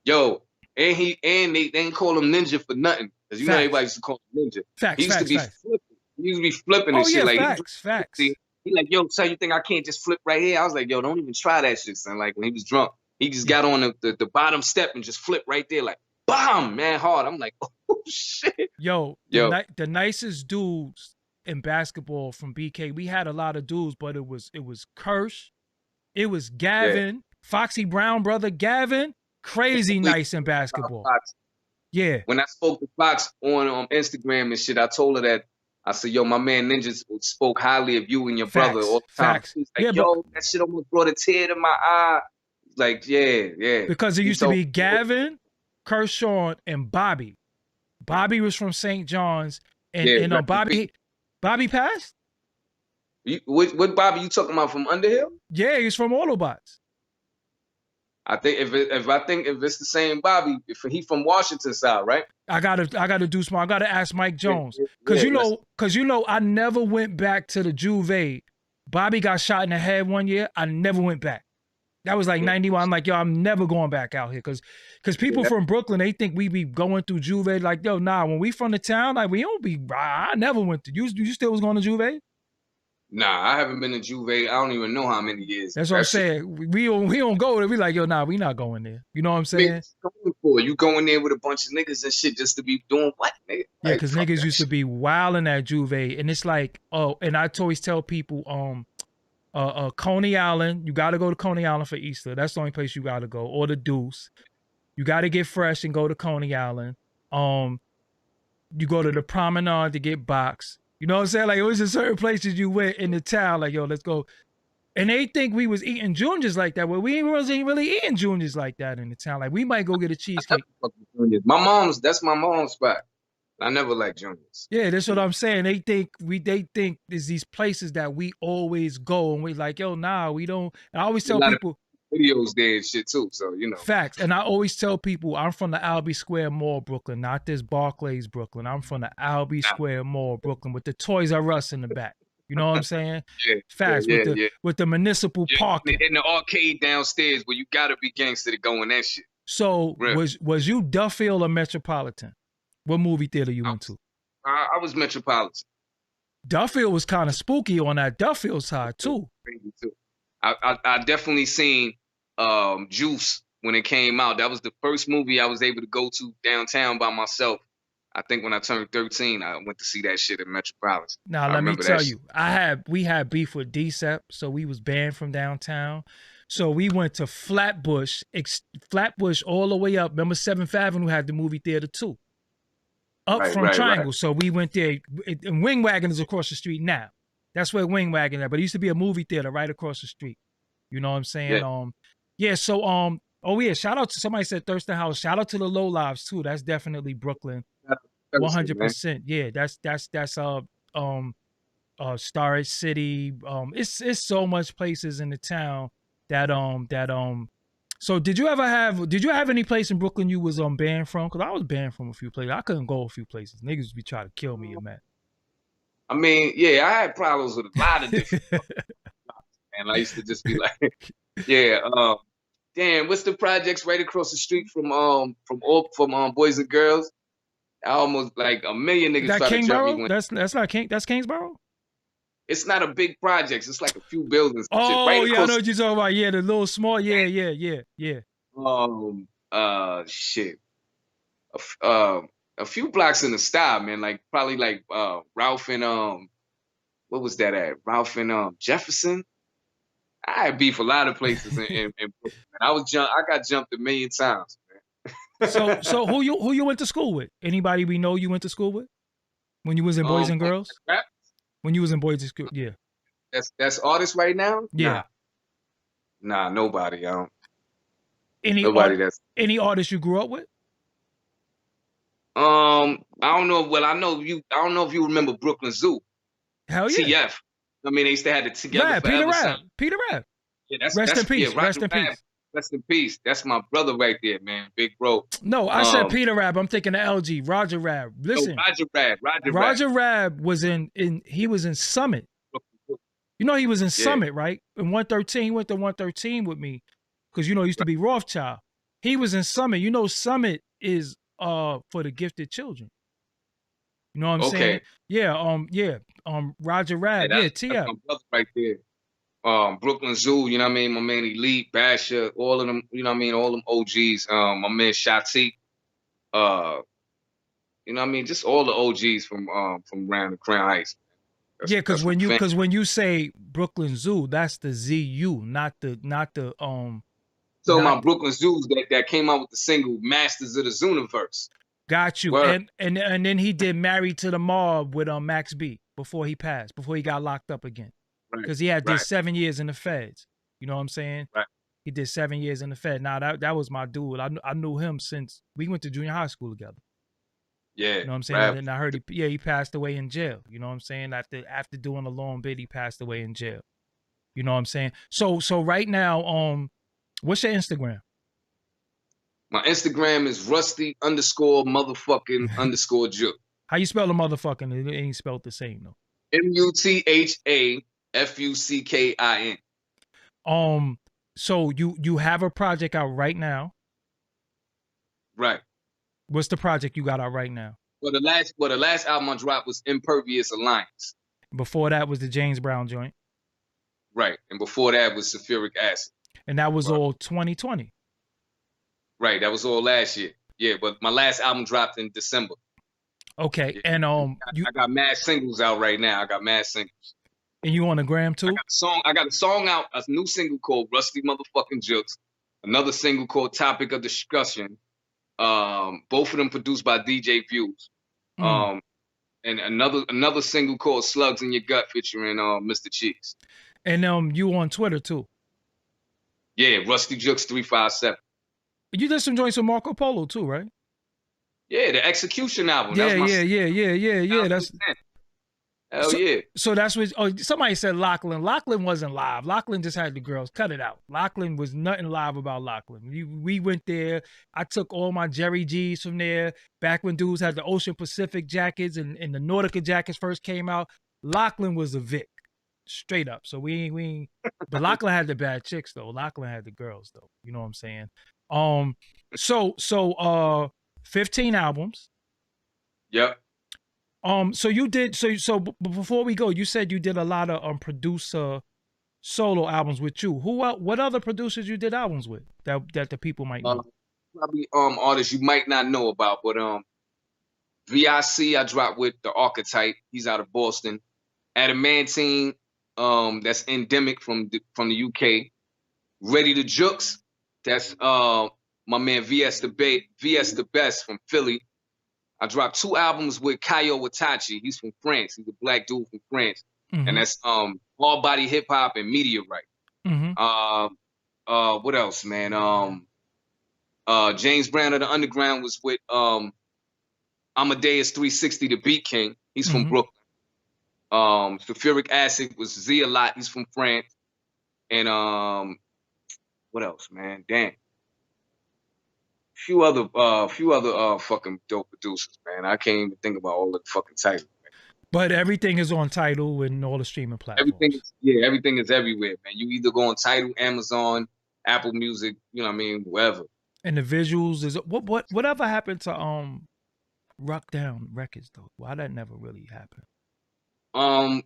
Yo, and they didn't call him Ninja for nothing. Because you know everybody used to call him Ninja. He used to be flipping. He used to be flipping and shit. Like, facts. He like, yo, son, you think I can't just flip right here? I was like, yo, don't even try that shit, son. Like, when he was drunk, he just got on the bottom step and just flipped right there, like, bam, man, hard. I'm like, oh, shit. Yo. The nicest dudes in basketball from BK, we had a lot of dudes, but it was Kersh, it was Gavin, Foxy Brown brother, Gavin, crazy nice in basketball. Yeah. When I spoke to Fox on Instagram and shit, I told her that, I said, yo, my man Ninja spoke highly of you and your brother all the time. He's like, yo, that shit almost brought a tear to my eye. Like, yeah. Because it used to be Gavin, Kershaw, and Bobby. Bobby was from St. John's. And Bobby passed? What Bobby you talking about, from Underhill? Yeah, he's from Autobots. I think if it's the same Bobby, if he from Washington side, right? I gotta ask Mike Jones. Cause you know I never went back to the Juve. Bobby got shot in the head one year. I never went back. That was like 91. I'm like, yo, I'm never going back out here. Cause people from Brooklyn, they think we be going through Juve. Like, yo, nah, when we from the town, like we don't be, I never went to, you still was going to Juve? Nah, I haven't been to Juve. I don't even know how many years. That's what I'm saying. We don't go there. We like, yo, nah, we not going there. You know what I'm saying? You going there with a bunch of niggas and shit just to be doing what, nigga? Yeah, because niggas used to be wilding at Juve, and it's like, and I always tell people, Coney Island, you got to go to Coney Island for Easter. That's the only place you got to go, or the Deuce. You got to get fresh and go to Coney Island. You go to the Promenade to get boxed. You know what I'm saying? Like, it was just certain places you went in the town, like, yo, let's go. And they think we was eating juniors like that. Well, we wasn't really eating juniors like that in the town. Like, we might go get a cheesecake. That's my mom's spot. I never liked juniors. Yeah, that's what I'm saying. They think there's these places that we always go, and we like, yo, nah, we don't. And I always tell people, videos there and shit too, so you know. Facts. And I always tell people, I'm from the Albee Square Mall, Brooklyn, not this Barclays, Brooklyn. I'm from the Albee Square Mall, Brooklyn, with the Toys R Us in the back. You know what I'm saying? Facts. With the municipal parking. In the arcade downstairs where you gotta be gangster to go in that shit. So was you Duffield or Metropolitan? What movie theater you went to? I was Metropolitan. Duffield was kind of spooky on that Duffield side too. I definitely seen Juice when it came out. That was the first movie I was able to go to downtown by myself. I think when I turned 13, I went to see that shit at Metropolitan. Now let me tell you, we had beef with D-Sep, so we was banned from downtown. So we went to Flatbush all the way up. Remember 7th Avenue had the movie theater too. Up from Triangle. Right. So we went there, and Wing Wagon is across the street now. That's where Wing Wagon is, but it used to be a movie theater right across the street. You know what I'm saying? Yeah. So shout out to, somebody said Thurston House. Shout out to the Low Lives too. That's definitely Brooklyn. 100%. Yeah, that's Storage City. It's so much places in the town that So did you have any place in Brooklyn you was banned from? Because I was banned from a few places. I couldn't go a few places. Niggas be trying to kill me in that. I mean, yeah, I had problems with a lot of different and I used to just be like, yeah, damn, what's the projects right across the street from Boys and Girls? I almost like a million niggas That try to jump Kingsborough? me. That's not King. That's Kingsborough. It's not a big project. It's like a few buildings. And shit. Oh Right yeah, I know what you're talking about. Yeah, the little small. Yeah. Shit. A few blocks in the style, man. Like probably like Ralph and what was that at? Ralph and Jefferson. I had beef a lot of places in Brooklyn. I got jumped a million times, man. So who you went to school with? Anybody we know you went to school with when you was in Boys and Girls? Rap? When you was in Boys and School, yeah. That's artists right now. Yeah. Nah, nobody. Any artists you grew up with? I don't know. Well, I don't know if you remember Brooklyn Zoo. Hell yeah. TF. I mean, they used to have it together. Peter Rap. Yeah, rest in peace. Rest in peace. Rest in peace. That's my brother right there, man. Big bro. No, I said Peter Rap. I'm thinking of LG. Roger Rap. Listen. No, Roger Rap was he was in Summit. You know he was in Summit, right? In 113, he went to 113 with me. Because he used to be Rothschild. He was in Summit. You know, Summit is for the gifted children. You know what I'm saying? Yeah, Roger Rap. Yeah, TF. That's my brother right there. Brooklyn Zoo, you know what I mean? My man Elite, Basher, all of them, you know what I mean? All them OGs. My man Shati. You know what I mean? Just all the OGs from around the Crown Heights. Yeah, because when you say Brooklyn Zoo, that's the ZU, not the So my Brooklyn Zoos that came out with the single Masters of the Zooniverse. Got you. And then he did Married to the Mob with Max B before he passed, before he got locked up again. Because he did 7 years in the feds. You know what I'm saying? Right. He did 7 years in the Fed. Now that was my dude. I knew him since we went to junior high school together. Yeah. You know what I'm saying? And I heard he passed away in jail. You know what I'm saying? After doing a long bit, he passed away in jail. You know what I'm saying? So right now, what's your Instagram? My Instagram is Rusty_motherfucking_Juxx. How you spell the motherfucking? It ain't spelled the same though. MUTHAFUCKIN. So you have a project out right now. Right. What's the project you got out right now? Well, the last album I dropped was Impervious Alliance. Before that was the James Brown joint. Right. And before that was Sulfuric Acid. And that was all 2020. Right. That was all last year. Yeah, but my last album dropped in December. Okay. Yeah. And I got mad singles out right now. I got mad singles. And you on the gram too? I got a song out, a new single called Rusty Motherfucking Juxx. Another single called Topic of Discussion. Both of them produced by DJ Views. And another single called Slugs in Your Gut featuring Mr. Cheese. And you on Twitter too? Yeah, Ruste Juxx 357. You did some joints with Marco Polo too, right? Yeah, the Execution album. Yeah. That's hell yeah. So that's what somebody said. Lachlan wasn't live. Lachlan just had the girls. Cut it out. Lachlan was nothing live about Lachlan. We went there. I took all my Jerry G's from there. Back when dudes had the Ocean Pacific jackets and the Nautica jackets first came out. Lachlan was a Vic, straight up. So we ain't. But Lachlan had the bad chicks though. Lachlan had the girls though. You know what I'm saying? So 15 albums. Yep. So you did so before we go, you said you did a lot of producer solo albums with you. What other producers you did albums with that the people might know? Probably artists you might not know about, but VIC I dropped with the Archetype. He's out of Boston. Adamantine, that's endemic from the UK. Ready to Juxx, that's my man VS the Best from Philly. I dropped 2 albums with Kayo Watachi. He's from France. He's a black dude from France. Mm-hmm. And that's all body hip hop and Meteorite. Mm-hmm. What else, man? James Brown of the Underground was with Amadeus 360, the Beat King. He's from Brooklyn. Sulfuric Acid was Zealot. He's from France. And what else, man? Damn. Few other fucking dope producers, man. I can't even think about all the fucking titles. But everything is on Tidal and all the streaming platforms. Everything is everywhere, man. You either go on Tidal, Amazon, Apple Music, you know what I mean, wherever. And the visuals is whatever happened to Ruck Down Records though? Why that never really happened?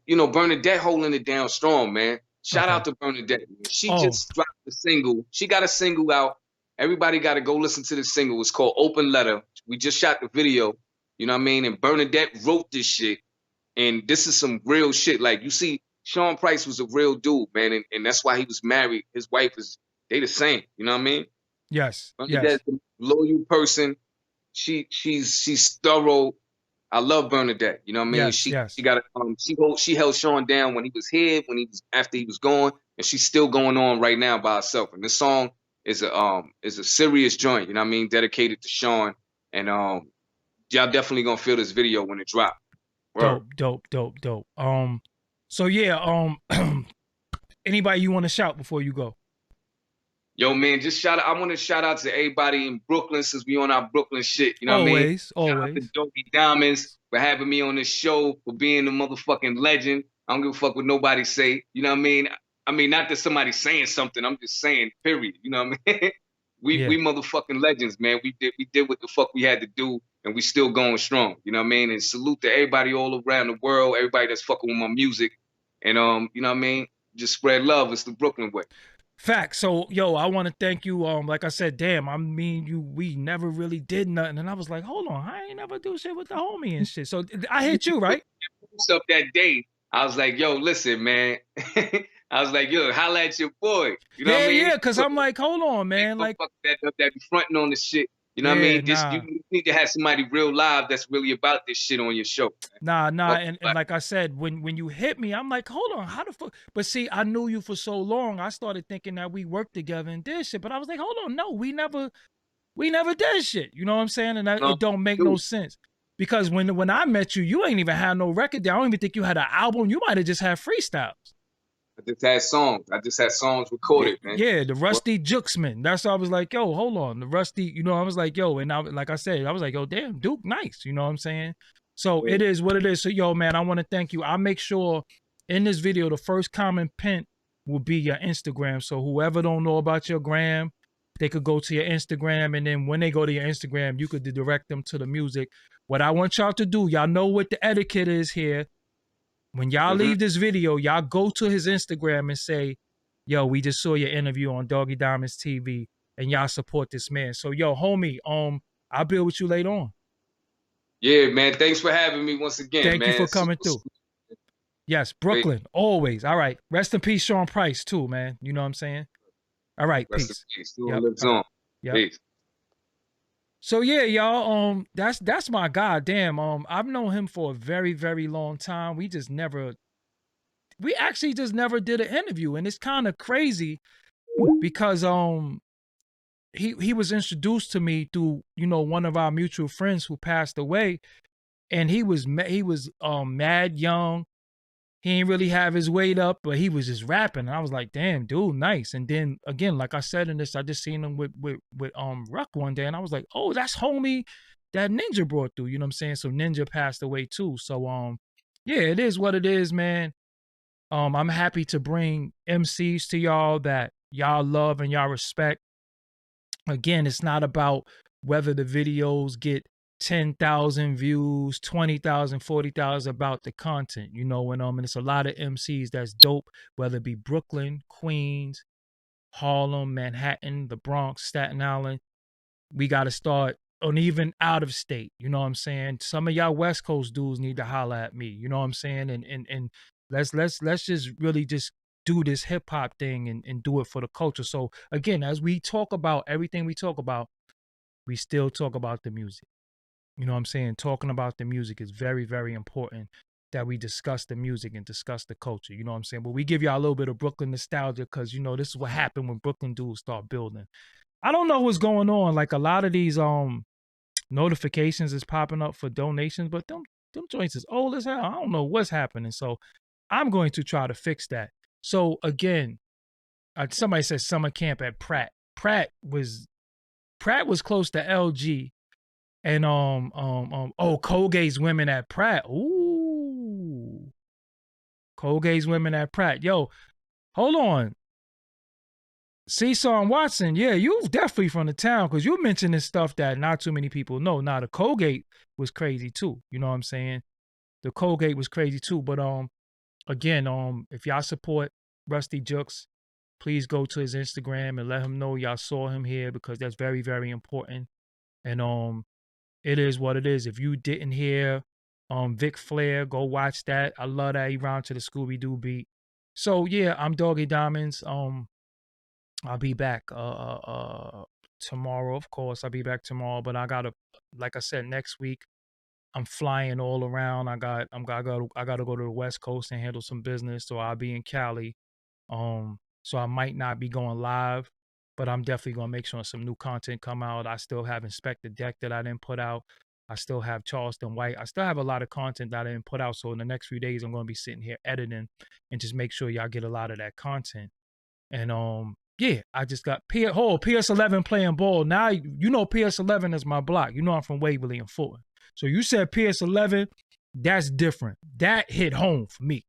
You know, Bernadette holding it down strong, man. Shout out to Bernadette. She just dropped the single. She got a single out. Everybody got to go listen to the single. It's called Open Letter. We just shot the video. You know what I mean? And Bernadette wrote this shit. And this is some real shit. Like, you see, Sean Price was a real dude, man. And that's why he was married. His wife they the same. You know what I mean? Yes. Bernadette's a loyal person. She's thorough. I love Bernadette. You know what I mean? She got she held Sean down when he was here, after he was gone, and she's still going on right now by herself. And this song is a serious joint, you know what I mean? Dedicated to Sean. And y'all definitely gonna feel this video when it drops. Dope. So yeah, anybody you want to shout before you go? Yo, man, I want to shout out to everybody in Brooklyn since we on our Brooklyn shit. You know what I mean? Shout out to Is Doggie Diamonds for having me on this show, for being the motherfucking legend. I don't give a fuck what nobody say. You know what I mean? I mean, not that somebody's saying something. I'm just saying, period. You know what I mean? We motherfucking legends, man. We did what the fuck we had to do, and we still going strong. You know what I mean? And salute to everybody all around the world, everybody that's fucking with my music. And you know what I mean? Just spread love. It's the Brooklyn way. Fact. So, yo, I want to thank you. Like I said, damn, I mean, we never really did nothing. And I was like, hold on, I ain't never do shit with the homie and shit. So I hit you, right? Up that day, I was like, yo, listen, man. I was like, yo, holla at your boy. You know what I mean? Yeah, because I'm like, hold on, man. Like that be fronting on the shit. You know what I mean? Just you need to have somebody real live that's really about this shit on your show. Man. Nah. And like I said, when you hit me, I'm like, hold on, how the fuck? But see, I knew you for so long. I started thinking that we worked together and did shit. But I was like, hold on, no, we never did shit. You know what I'm saying? And it don't make no sense. Because when I met you, you ain't even had no record there. I don't even think you had an album. You might have just had freestyles. I just had songs recorded, man. Yeah, the Ruste Juxx, man. That's why I was like, yo, hold on. The Rusty, you know, I was like, yo, and now, like I said, I was like, yo, damn, Duke, nice. You know what I'm saying? So it is what it is. So, yo, man, I want to thank you. I'll make sure in this video, the first comment pinned will be your Instagram. So whoever don't know about your gram, they could go to your Instagram. And then when they go to your Instagram, you could direct them to the music. What I want y'all to do, y'all know what the etiquette is here. When y'all leave this video, y'all go to his Instagram and say, yo, we just saw your interview on Doggie Diamonds TV and y'all support this man. So, yo, homie, I'll be with you later on. Yeah, man. Thanks for having me once again, man. Thank you for coming through. Yes, Brooklyn, always. All right. Rest in peace, Sean Price, too, man. You know what I'm saying? All right, Rest peace. In peace. Still lives on. Yep. Peace. So yeah, y'all, that's my guy. Damn, I've known him for a very, very long time. We actually just never did an interview, and it's kind of crazy because he was introduced to me through, you know, one of our mutual friends who passed away, and he was mad young. He didn't really have his weight up, but he was just rapping. And I was like, damn, dude, nice. And then again, like I said in this, I just seen him with Ruck one day, and I was like, oh, that's homie that Ninja brought through. You know what I'm saying? So Ninja passed away too. So yeah, it is what it is, man. I'm happy to bring MCs to y'all that y'all love and y'all respect. Again, it's not about whether the videos get 10,000 views, 20,000, 40,000, about the content, you know, and it's a lot of MCs that's dope, whether it be Brooklyn, Queens, Harlem, Manhattan, the Bronx, Staten Island. We got to start on even out of state, you know what I'm saying? Some of y'all West Coast dudes need to holler at me, you know what I'm saying? And let's just really just do this hip hop thing and do it for the culture. So again, as we talk about everything we talk about, we still talk about the music. You know what I'm saying? Talking about the music is very, very important, that we discuss the music and discuss the culture. You know what I'm saying? But we give y'all a little bit of Brooklyn nostalgia because, you know, this is what happened when Brooklyn dudes start building. I don't know what's going on. Like a lot of these notifications is popping up for donations, but them them joints is old as hell. I don't know what's happening. So I'm going to try to fix that. So again, somebody said summer camp at Pratt. Pratt was close to LG. And Colgate's women at Pratt. Ooh. Colgate's women at Pratt. Yo, hold on. Seesaw and Watson, yeah, you definitely from the town because you mentioned this stuff that not too many people know. Now the Colgate was crazy too. You know what I'm saying? The Colgate was crazy too. But again, if y'all support Ruste Juxx, please go to his Instagram and let him know y'all saw him here because that's very, very important. And it is what it is. If you didn't hear Vic Flair, go watch that. I love that he round to the Scooby-Doo beat. So yeah, I'm Doggie Diamonds. I'll be back tomorrow, of course. I'll be back tomorrow, but I gotta, like I said, next week I'm flying all around. I gotta go to the West Coast and handle some business. So I'll be in Cali. So I might not be going live, but I'm definitely gonna make sure some new content come out. I still have Inspect the Deck that I didn't put out. I still have Charleston White. I still have a lot of content that I didn't put out. So in the next few days, I'm gonna be sitting here editing and just make sure y'all get a lot of that content. And yeah, I just got PS11 playing ball. Now you know PS11 is my block. You know I'm from Waverly and Fulton. So you said PS11, that's different. That hit home for me.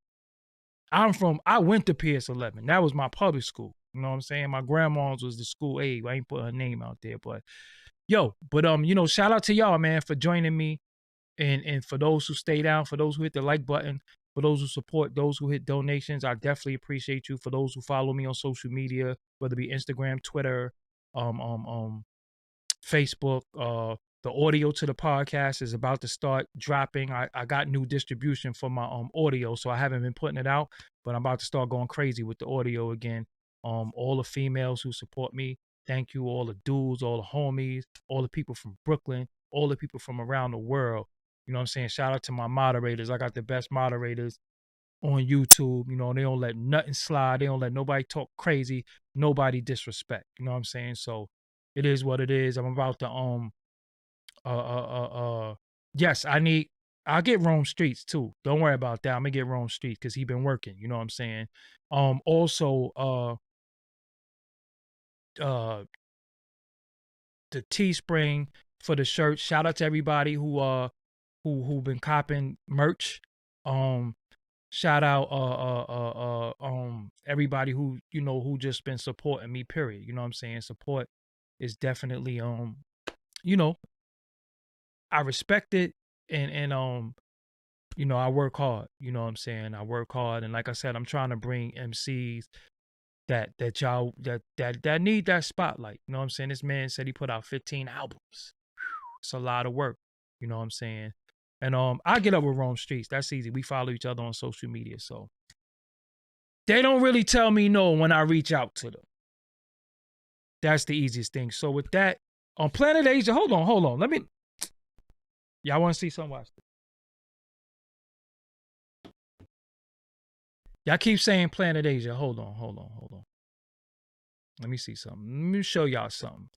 I went to PS11. That was my public school. You know what I'm saying? My grandma's was the school aide. I ain't put her name out there, but shout out to y'all, man, for joining me. And for those who stay down, for those who hit the like button, for those who support, those who hit donations, I definitely appreciate you. For those who follow me on social media, whether it be Instagram, Twitter, Facebook, the audio to the podcast is about to start dropping. I got new distribution for my audio, so I haven't been putting it out, but I'm about to start going crazy with the audio again. All the females who support me, thank you. All the dudes, all the homies, all the people from Brooklyn, all the people from around the world. You know what I'm saying? Shout out to my moderators. I got the best moderators on YouTube. You know, they don't let nothing slide. They don't let nobody talk crazy, nobody disrespect. You know what I'm saying? So it is what it is. I'm about to yes, I'll get Rome Streets too. Don't worry about that. I'm gonna get Rome Streets because he been working. You know what I'm saying? Also the Teespring for the shirt. Shout out to everybody who been copping merch. Shout out everybody who who just been supporting me, period. You know what I'm saying? Support is definitely I respect it and I work hard. You know what I'm saying? I work hard, and like I said, I'm trying to bring MCs that y'all that need that spotlight. You know what I'm saying? This man said he put out 15 albums. It's a lot of work. You know what I'm saying? And I get up with Rome Streets. That's easy. We follow each other on social media, so they don't really tell me no when I reach out to them. That's the easiest thing. So with that, on Planet Asia, hold on. Let me. Y'all want to see something? Watch this. Y'all keep saying Planet Asia. Hold on. Let me see something. Let me show y'all something.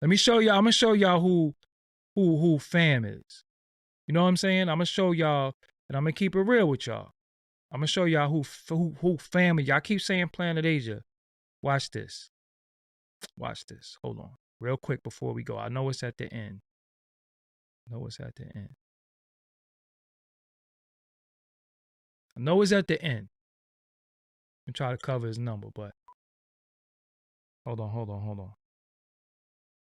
Let me show y'all. I'm gonna show y'all who fam is. You know what I'm saying? I'm gonna show y'all, and I'm gonna keep it real with y'all. I'm gonna show y'all who family. Y'all keep saying Planet Asia. Watch this. Hold on, real quick before we go. I know it's at the end. I know it's at the end. I'm trying to cover his number, but hold on.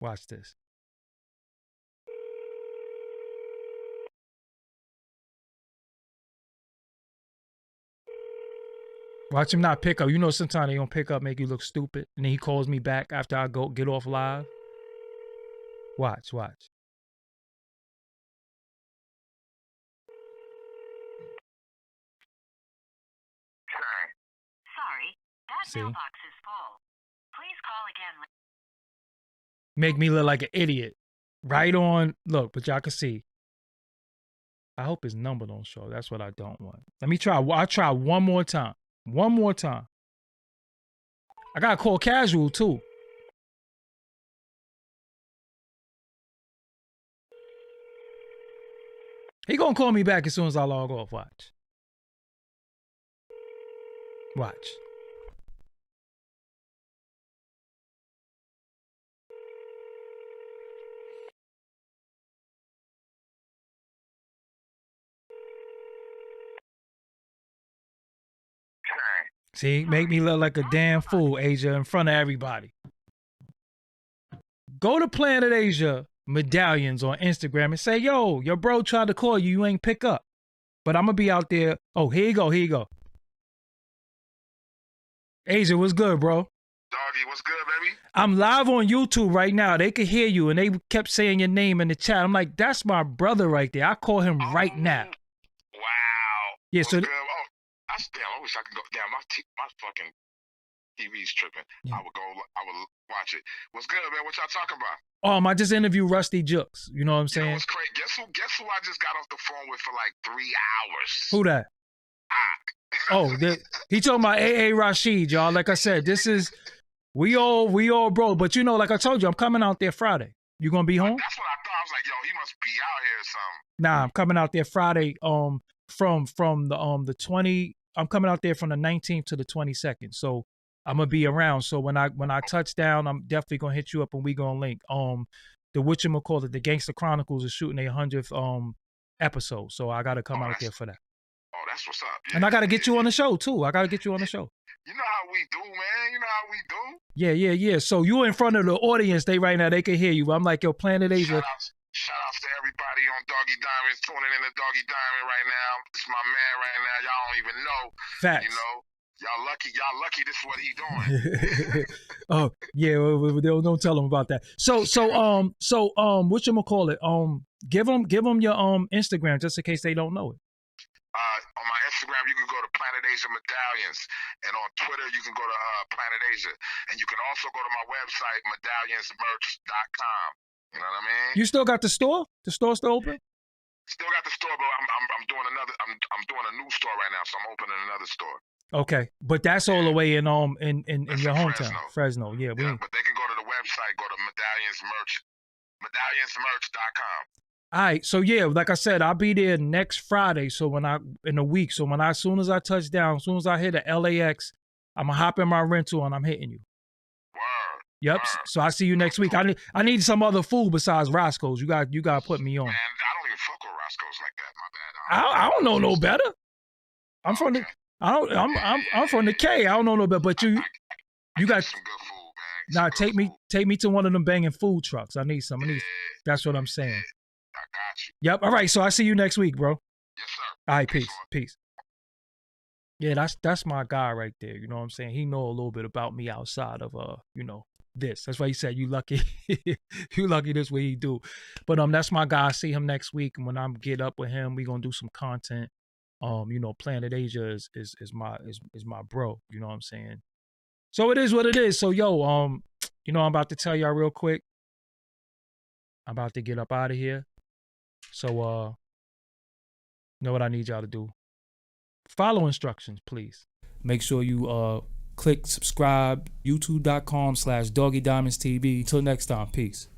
Watch this. Watch him not pick up. You know, sometimes they don't pick up, make you look stupid. And then he calls me back after I get off live. Watch. Sorry, that mailbox is full. Please call again. Make me look like an idiot. Right on. Look, but y'all can see. I hope his number don't show. That's what I don't want. Let me try. I'll try one more time. I got to call casual too. He gonna call me back as soon as I log off. Watch. Watch. See, make me look like a damn fool, Asia, in front of everybody. Go to Planet Asia Medallions on Instagram and say, yo, your bro tried to call you, you ain't pick up. But I'm gonna be out there. Oh, here you go. Asia, what's good, bro? Doggy, what's good, baby? I'm live on YouTube right now. They could hear you, and they kept saying your name in the chat. I'm like, that's my brother right there. I call him right now. Wow. Yeah, what's so good? I wish I could go. Damn, my fucking TV's tripping. Yeah. I would watch it. What's good, man? What y'all talking about? I just interviewed Ruste Juxx. You know what I'm saying? You know what's crazy? Guess who I just got off the phone with for like 3 hours? Who that? He talking about AA Rashid, y'all. Like I said, this is we all bro. But you know, like I told you, I'm coming out there Friday. You gonna be home? That's what I thought. I was like, yo, he must be out here or something. Nah, I'm coming out there Friday. From the 20. I'm coming out there from the 19th to the 22nd. So I'm gonna be around. So when I touch down, I'm definitely gonna hit you up and we gonna link. The whatchamacallit, the Gangster Chronicles is shooting their 100th episode. So I gotta come out there for that. Oh, that's what's up. Yeah, and I gotta get you on the show too. I gotta get you on the show. You know how we do, man. You know how we do. Yeah. So you in front of the audience, right now, they can hear you. I'm like, yo, Planet Asia. Shout outs to everybody on Doggie Diamonds tuning in to Doggie Diamond right now. This is my man right now. Y'all don't even know. Facts. You know, y'all lucky. This is what he doing. Oh yeah, don't tell him about that. So whatchamacallit? Give them your Instagram just in case they don't know it. On my Instagram, you can go to Planet Asia Medallions, and on Twitter, you can go to Planet Asia, and you can also go to my website, medallionsmerch.com. You know what I mean? You still got the store? The store still open? Still got the store, but I'm doing another. I'm doing a new store right now, so I'm opening another store. Okay, but that's all the way in your hometown, Fresno. Yeah, but they can go to the website, go to medallionsmerch.com. All right, so yeah, like I said, I'll be there next Friday. So in a week, so as soon as I touch down, as soon as I hit the LAX, I'm gonna hop in my rental and I'm hitting you. Word. Yep. Word. So I see you next week. I need some other food besides Roscoe's. You got to put me on. Man, I don't even fuck with Roscoe's like that. My bad. I don't know no better. I'm from the I'm from the K. I don't know no better. But you got some good food, man. Take me to one of them banging food trucks. I need some. That's what I'm saying. Yeah, I got you. Yep. All right. So I see you next week, bro. Yes, sir. All right. Peace. Yeah, that's my guy right there. You know what I'm saying? He know a little bit about me outside of this. That's why he said you lucky. You lucky this way he do. But that's my guy. I see him next week, and when I get up with him, we gonna do some content. Planet Asia is my bro. You know what I'm saying? So it is what it is. So yo, I'm about to tell y'all real quick. I'm about to get up out of here. So you know what I need y'all to do? Follow instructions, please. Make sure you click subscribe, youtube.com/DoggieDiamondsTV. Until next time, peace.